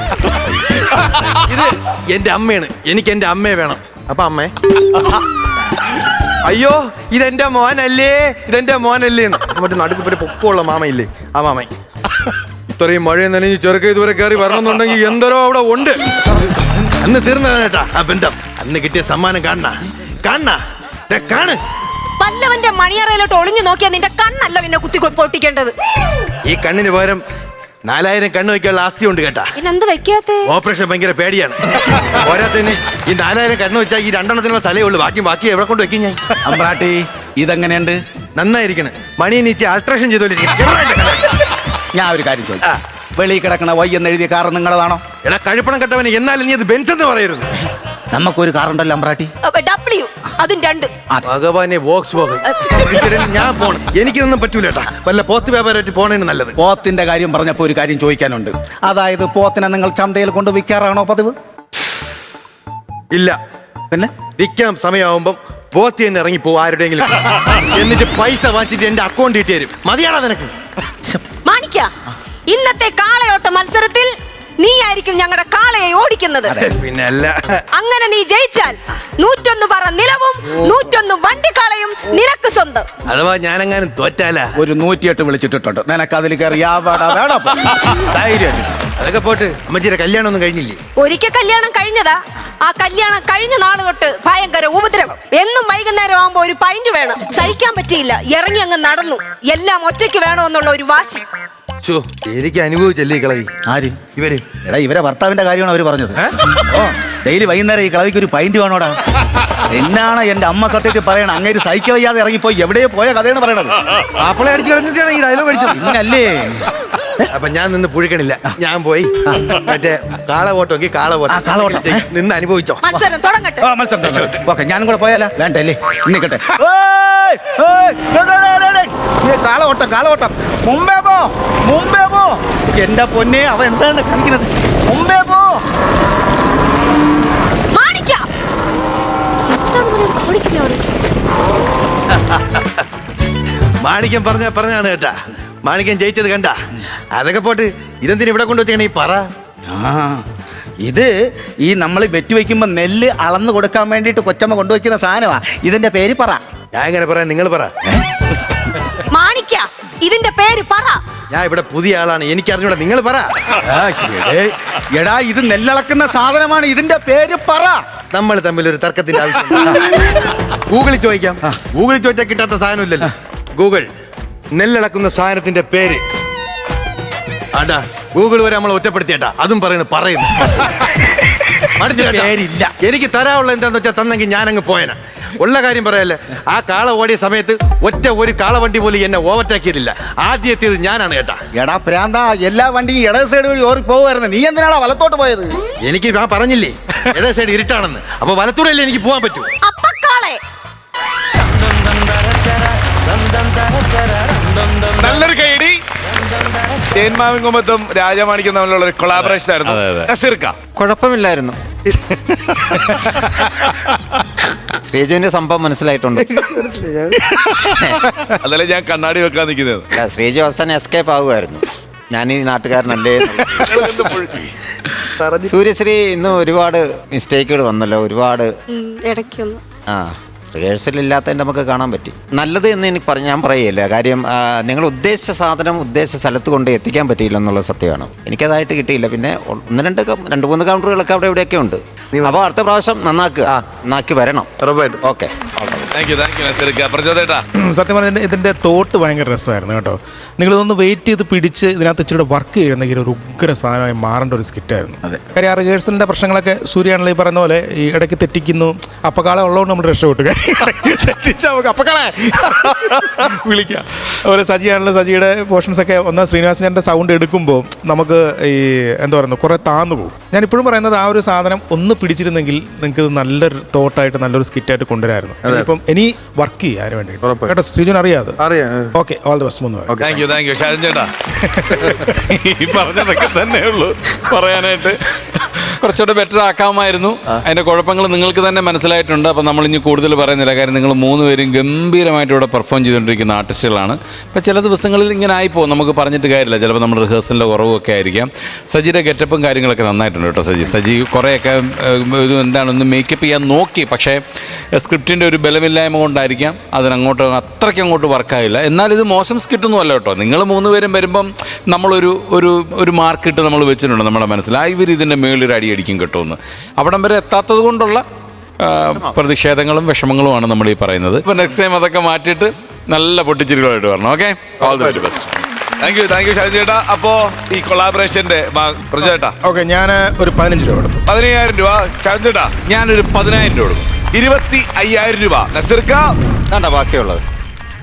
ഇത് എന്റെ അമ്മയാണ്, എനിക്ക് എന്റെ അമ്മയെ വേണം. അപ്പൊ അമ്മേ അയ്യോ ഇതെന്റെ മോനല്ലേ, ഇതെന്റെ മോനല്ലേ മറ്റേ നടുക്ക് ഒരു പൊക്കമുള്ള മാമയില്ലേ, ആ മാമ. ഇത്രയും മഴയും നനഞ്ഞ് ചെറുക്ക ഇതുവരെ കയറി വരണമെന്നുണ്ടെങ്കിൽ എന്തോരോ അവിടെ ഉണ്ട്. അന്ന് തീർന്നതാണ് കേട്ടാ ആ ബന്ധം. അന്ന് കിട്ടിയ സമ്മാനം കാണ്. പല്ലവന്റെ മണിയറയിലോട്ട് ഒളിഞ്ഞു നോക്കിയാൽ നിന്റെ കണ്ണല്ല പിന്നെ കുത്തി പൊട്ടിക്കേണ്ടത്. ഈ കണ്ണിന് പകരം 4000 കണ്ണ് വെക്കാനുള്ള ആസ്തി ഉണ്ട് കേട്ടാ. പിന്നെന്ത് വെക്കാത്തെ? ഓപ്പറേഷൻ ഭയങ്കര പേടിയാണ്. പോരാത്തതിന് ഈ 4000 കണ്ണ് വെച്ചാൽ ഈ 2 എണ്ണത്തിനുള്ള സ്ഥലമേ ഉള്ളൂ. ബാക്കി എവിടെ കൊണ്ട് വെക്കും ഞാൻ? അമ്പ്രാട്ടി ഇതെങ്ങനെയുണ്ട്? നന്നായിരിക്കണം. മണി നീച്ച് ആൾട്രേഷൻ ചെയ്തോണ്ടിരിക്കണം. ഞാൻ ഒരു കാര്യം ചോദിക്കാം, വെളിയിൽ കിടക്കണ വൈ എന്ന് എഴുതിയ കാർ നിങ്ങളതാണോ? എടാ കഴുപ്പണം കെട്ടവന്, എന്നാലും നീ അത് ബെൻസ് എന്ന് പറയരുത്. നമുക്കൊരു കാറുണ്ടല്ലോ അമ്പ്രാട്ടി. W അതും 2. ഭഗവാനെ വോക്സ് വാഗൺ. ഞാൻ പോണം, എനിക്കിതൊന്നും പറ്റൂല കേട്ടാ. വല്ല പോത്ത് വ്യാപാരമായിട്ട് പോണേന് നല്ലത്. പോത്തിന്റെ കാര്യം പറഞ്ഞപ്പോ ഒരു കാര്യം ചോദിക്കാനുണ്ട്. അതായത് പോത്തിനെ നിങ്ങൾ ചന്തയിൽ കൊണ്ട് വിൽക്കാറാണോ പതിവ്? ഇല്ല. പിന്നെ വിൽക്കാൻ സമയമാകുമ്പം പോത്തി തന്നെ ഇറങ്ങിപ്പോ ആരുടെയെങ്കിലും, എന്നിട്ട് പൈസ വാങ്ങിച്ചിട്ട് എന്റെ അക്കൗണ്ട് ഇട്ട് തരും. മതിയാണോ നിനക്ക്? മാണിക്ക, ഇന്നത്തെ കാളയോട്ട മത്സരത്തിൽ നീ ആയിരിക്കും ഞങ്ങളുടെ കാളയെ ഓടിക്കുന്നത്. പിന്നെ അല്ല. അങ്ങനെ നീ ജയിച്ചാൽ 101 പറ നിലവും 101 വണ്ടിക്കാളയും നിനക്ക് സ്വന്തം. അഥവാ ഞാനെങ്ങാനും തോറ്റാല ഒരു 108 വിളിച്ചിട്ടുണ്ട്. നിനക്ക് അതിൽ കയറി അതൊക്കെ പോട്ട്. അമ്മച്ചിയുടെ കല്യാണം ഒന്നും കഴിഞ്ഞില്ലേ? ഒരിക്കൽ കല്യാണം കഴിഞ്ഞതാ. ആ കല്യാണം കഴിഞ്ഞ നാള് തൊട്ട് ഭയങ്കര ഉപദ്രവം. എന്നും വൈകുന്നേരം ആവുമ്പോ ഒരു പൈന്റ് വേണം. സഹിക്കാൻ പറ്റിയില്ല, ഇറങ്ങി അങ്ങ് നടന്നു. എല്ലാം ഒറ്റയ്ക്ക് വേണമെന്നുള്ള ഒരു വാശി. എനിക്ക് അനുഭവിച്ചല്ലേ ഈ കളവി. ആര്? ഇവര്. എടാ ഇവരെ ഭർത്താവിന്റെ കാര്യമാണ് അവര് പറഞ്ഞത്. ഓ ഡെയിലി വൈകുന്നേരം ഈ കളവിക്ക് ഒരു പൈന്റ് വേണോടാ. എന്നാണ് എന്റെ അമ്മ സത്യത്തിൽ പറയണം. അങ്ങേര് സഹിക്ക വയ്യാതെ ഇറങ്ങിപ്പോയി എവിടെയോ പോയ കഥയാണ് പറയണത്. ആപ്പിളെ അടിച്ചു കളഞ്ഞിട്ടാണ് ഈ ഡയലോഗ് അടിച്ചത്. പിന്നല്ലേ. അപ്പൊ ഞാൻ നിന്ന് പുഴുക്കണില്ല, ഞാൻ പോയി മറ്റേ കാളവോട്ടമെങ്കിൽ കാളവോട്ടം നിന്ന് അനുഭവിച്ചോ. മത്സരം തുടങ്ങട്ടെ. ഓക്കെ ഞാനും കൂടെ പോയാലോ? വേണ്ടല്ലേ, നിക്കട്ടെ. കാളവോട്ടം മുമ്പേ പോ. എന്റെ പൊന്നെ, അവ എന്താണ് കാണിക്കുന്നത്? മുമ്പേ പോ. മാണിക്യം പറഞ്ഞാണ് കേട്ടാ. മാണിക്യം ജയിച്ചത് കണ്ട. അതൊക്കെ പോട്ട്, ഇതെന്തിനാ ഇവിടെ കൊണ്ടുവച്ചേക്കണേ ഈ പറ? ഇത് ഈ നമ്മൾ വെറ്റി വയ്ക്കുമ്പോ നെല്ല് അളന്ന് കൊടുക്കാൻ വേണ്ടിട്ട് കൊച്ചമ്മ കൊണ്ടുവയ്ക്കുന്ന സാധനമാ. ഇതിന്റെ പേര് പറ. ഞാൻ എങ്ങനെ പറയാം, നിങ്ങൾ പറ. മാണിക്ക, ഇതിന്റെ പേര് പറ. ഞാൻ ഇവിടെ പുതിയ ആളാണ്, എനിക്ക് അറിഞ്ഞൂടാ, നിങ്ങൾ പറ. എടാ ഇത് നെല്ലളക്കുന്ന സാധനമാണ്, ഇതിന്റെ പേര് പറ. നമ്മൾ തമ്മിൽ ഒരു തർക്കത്തിന്റെ ആവശ്യം. ഗൂഗിളിൽ ചോദിക്കാം. ഗൂഗിളിൽ ചോദിച്ചാൽ കിട്ടാത്ത സാധനം ഇല്ലല്ലോ. ഗൂഗിൾ, നെല്ലളക്കുന്ന സാധനത്തിന്റെ പേര്. ആണ്ടാ ഗൂഗിൾ വരെ നമ്മൾ ഒറ്റപ്പെടുത്തിയേട്ടാ. അതും പറയുന്നു. പേരില്ല. എനിക്ക് തരാനുള്ള എന്താന്ന് വെച്ചാൽ തന്നെങ്കിൽ ഞാനങ്ങ് പോയന. ഉള്ള കാര്യം പറയല്ലേ, ആ കാള ഓടിയ സമയത്ത് ഒരു കാളവണ്ടി പോലും എന്നെ ഓവർടേക്ക് ചെയ്തില്ല. ആദ്യം എത്തിയത് ഞാനാണ് കേട്ടാ. എടാ പ്രാന്ത, എല്ലാ വണ്ടിയും ഇടത് സൈഡ് വഴി ഓറി പോകുമായിരുന്നു. നീ എന്തിനാടാ വലത്തോട്ട് പോയത്? എനിക്ക് ഞാൻ പറഞ്ഞില്ലേ ഇടത് സൈഡ് ഇരുട്ടാണെന്ന്. അപ്പൊ വലത്തൂടല്ലേ എനിക്ക് പോകാൻ പറ്റൂ. നല്ലൊരു കൈഡി. തേന്മാവിൻ കുമ്പത്തും രാജമാണിക്കും തമ്മിലുള്ള ഒരു കൊളാബറേഷൻ ആയിരുന്നു. കുഴപ്പമില്ലായിരുന്നു. ശ്രീജുവിന്റെ സംഭവം മനസ്സിലായിട്ടുണ്ട്. അതല്ലേ ഞാൻ കണ്ണാടി വെക്കാൻ നിൽക്കുന്നത്. ശ്രീജു അവസാനം എസ്കേപ്പ് ആകുമായിരുന്നു. ഞാൻ ഈ നാട്ടുകാരനല്ലേ. സൂര്യശ്രീ ഇന്ന് ഒരുപാട് മിസ്റ്റേക്കുകൾ വന്നല്ലോ. ഒരുപാട് ഇടയ്ക്കൊന്ന് റിഹേഴ്സൽ ഇല്ലാത്തതിൻ്റെ നമുക്ക് കാണാൻ പറ്റി. നല്ലത് എന്ന് എനിക്ക് ഞാൻ പറയില്ല. കാര്യം നിങ്ങൾ ഉദ്ദേശിച്ച സാധനം ഉദ്ദേശിച്ച സ്ഥലത്ത് കൊണ്ട് എത്തിക്കാൻ പറ്റിയില്ല എന്നുള്ള സത്യമാണ്. എനിക്കതായിട്ട് കിട്ടിയില്ല. പിന്നെ 2-3 കൗണ്ടറുകളൊക്കെ അവിടെ ഇവിടെയൊക്കെ ഉണ്ട്. അപ്പോൾ അടുത്ത പ്രാവശ്യം നന്നാക്കി വരണം. ഓക്കെ. സത്യം പറഞ്ഞാൽ ഇതിന്റെ തോട്ട് ഭയങ്കര രസമായിരുന്നു കേട്ടോ. നിങ്ങളിതൊന്ന് വെയിറ്റ് ചെയ്ത് പിടിച്ച് ഇതിനകത്ത് ഇച്ചിരി വർക്ക് ചെയ്യുന്നെങ്കിൽ ഒരു ഉഗ്ര സാധനമായി മാറേണ്ട ഒരു സ്കിറ്റായിരുന്നു. കാര്യം ആ റിഹേഴ്സലിന്റെ പ്രശ്നങ്ങളൊക്കെ സൂര്യാണല്ലോ ഈ പറയുന്ന പോലെ ഈ ഇടയ്ക്ക് തെറ്റിക്കുന്നു. അപ്പക്കാളെ ഉള്ളതുകൊണ്ട് നമ്മൾ രക്ഷപ്പെട്ടു. തെറ്റിച്ചാൽ നമുക്ക് അപ്പക്കാളെ വിളിക്കാം. അതുപോലെ സജിയാണല്ലോ, സജിയുടെ പോർഷൻസ് ഒക്കെ ഒന്ന് ശ്രീനിവാസന്റെ സൗണ്ട് എടുക്കുമ്പോൾ നമുക്ക് ഈ എന്താ പറയുന്നത് കുറേ താന്നു പോകും. ഞാൻ ഇപ്പോഴും പറയുന്നത് ആ ഒരു സാധനം ഒന്ന് പിടിച്ചിരുന്നെങ്കിൽ നിങ്ങൾക്ക് നല്ലൊരു തോട്ടായിട്ട് നല്ലൊരു സ്കിറ്റായിട്ട് കൊണ്ടുവരായിരുന്നു. ഇപ്പം ഇനി വർക്ക് ചെയ്യാൻ വേണ്ടി കേട്ടോ. ശ്രീജുൻ അറിയാതെ. Okay, all the best. പറഞ്ഞതൊക്കെ തന്നെ ഉള്ളൂ പറയാനായിട്ട്. കുറച്ചുകൂടെ ബെറ്റർ ആക്കാമായിരുന്നു. അതിന്റെ കുഴപ്പങ്ങൾ നിങ്ങൾക്ക് തന്നെ മനസ്സിലായിട്ടുണ്ട്. അപ്പം നമ്മൾ ഇനി കൂടുതൽ പറയുന്നില്ല, കാര്യം നിങ്ങൾ 3 പേരും ഗംഭീരമായിട്ട് ഇവിടെ പെർഫോം ചെയ്തുകൊണ്ടിരിക്കുന്ന ആർട്ടിസ്റ്റുകളാണ്. അപ്പം ചില ദിവസങ്ങളിൽ ഇങ്ങനെ ആയിപ്പോകും, നമുക്ക് പറഞ്ഞിട്ട് കാര്യമില്ല. ചിലപ്പോൾ നമ്മൾ റിഹേഴ്സലിൻ്റെ കുറവൊക്കെ ആയിരിക്കാം. സജിയുടെ ഗെറ്റപ്പും കാര്യങ്ങളൊക്കെ നന്നായിട്ടുണ്ട് കേട്ടോ. സജി കുറേയൊക്കെ ഇത് ഒന്ന് മേക്കപ്പ് ചെയ്യാൻ നോക്കി, പക്ഷേ സ്ക്രിപ്റ്റിൻ്റെ ഒരു ബലമില്ലായ്മ കൊണ്ടായിരിക്കാം അതിനങ്ങോട്ട് അത്രയ്ക്ക് അങ്ങോട്ട് വർക്കായില്ല. എന്നാൽ ഇത് മോശം സ്കിറ്റൊന്നും അല്ല കേട്ടോ. നിങ്ങൾ 3 പേരും വരുമ്പം നമ്മളൊരു ഒരു മാർക്കിട്ട് നമ്മൾ വെച്ചിട്ടുണ്ട് നമ്മുടെ മനസ്സിൽ. ഇവർ ഇതിൻ്റെ മേളിൽ അടിയടിക്കും കിട്ടുമെന്ന്. അവിടം വരെ എത്താത്തത് കൊണ്ടുള്ള പ്രതിഷേധങ്ങളും വിഷമങ്ങളുമാണ് നമ്മൾ ഈ പറയുന്നത്. ഇപ്പം നെക്സ്റ്റ് ടൈം അതൊക്കെ മാറ്റിയിട്ട് നല്ല പൊട്ടിച്ചിരികളായിട്ട് വരണം. Okay, all the very best. Thank U Shaji ചേട്ടാ. അപ്പോ ഈ കൊളാബറേഷന്റെ ചേട്ടാ, ഓക്കെ, ഞാൻ ഒരു 15 രൂപ കൊടുത്തു. 15,000 രൂപ. ഷാജി ചേട്ടാ, ഞാനൊരു 10,000 രൂപ കൊടുക്കും. 25,000 രൂപ. നസീർക്ക ബാക്കിയുള്ളത്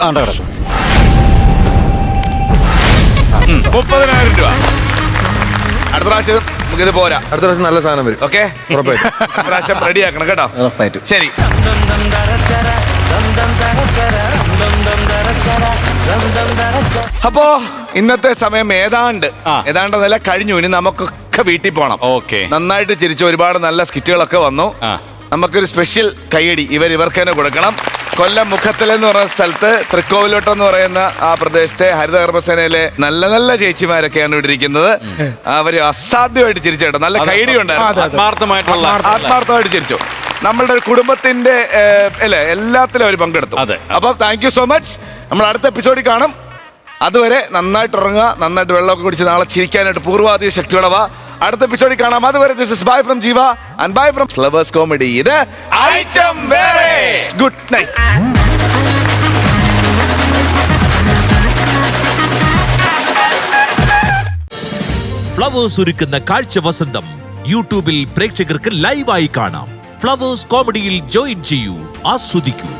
30,000 രൂപ. അടുത്ത പ്രാവശ്യം നമുക്കിത് പോരാ. അടുത്ത പ്രാവശ്യം നല്ല സാധനം വരും. ഓക്കെ, ഉറപ്പായിട്ടും അടുത്ത പ്രാവശ്യം റെഡി ആക്കണം കേട്ടോ. ശരി. അപ്പോ ഇന്നത്തെ സമയം ഏതാണ്ട് നില കഴിഞ്ഞു. ഇനി നമുക്കൊക്കെ വീട്ടിൽ പോകണം. ഓക്കെ, നന്നായിട്ട് ചിരിച്ചു, ഒരുപാട് നല്ല സ്കിറ്റുകളൊക്കെ വന്നു. നമുക്കൊരു സ്പെഷ്യൽ കൈയടി ഇവർക്ക് തന്നെ കൊടുക്കണം. കൊല്ലം മുഖത്തല എന്ന് പറയുന്ന സ്ഥലത്ത് തൃക്കോവിലോട്ടം എന്ന് പറയുന്ന ആ പ്രദേശത്തെ ഹരിതകർമ്മസേനയിലെ നല്ല നല്ല ചേച്ചിമാരൊക്കെയാണ് ഇവിടെ ഇരിക്കുന്നത്. അവര് അസാധ്യമായിട്ട് ചിരിച്ചേട്ടോ. നല്ല കൈയടി ഉണ്ടായിരുന്നു, ആത്മാർത്ഥമായിട്ട് ചിരിച്ചു. നമ്മളുടെ ഒരു കുടുംബത്തിന്റെ അല്ലേ, എല്ലാത്തിലും അവർ പങ്കെടുത്തു. അപ്പൊ താങ്ക് യു സോ മച്ച്. നമ്മൾ അടുത്ത എപ്പിസോഡിൽ കാണും. അതുവരെ നന്നായിട്ട് ഉറങ്ങുക, നന്നായിട്ട് വെള്ളമൊക്കെ കുടിച്ച് നാളെ ചിരിക്കാനായിട്ട് പൂർവാധിക ശക്തിയോടെ വാ. അടുത്ത എപ്പിസോഡിൽ കാണാം. അതുവരെ ദിസ് ഇസ് ബൈ ഫ്രം ജീവ and bye from flowers comedy. ഇത് ഐറ്റം വേറെ. Good night. ഫ്ലവേഴ്സ് ഒരുക്കുന്ന കാഴ്ച വസന്തം യൂട്യൂബിൽ പ്രേക്ഷകർക്ക് ലൈവായി കാണാം. ഫ്ലവേഴ്സ് കോമഡിയിൽ ജോയിൻ ചെയ്യൂ, ആസ്വദിക്കൂ.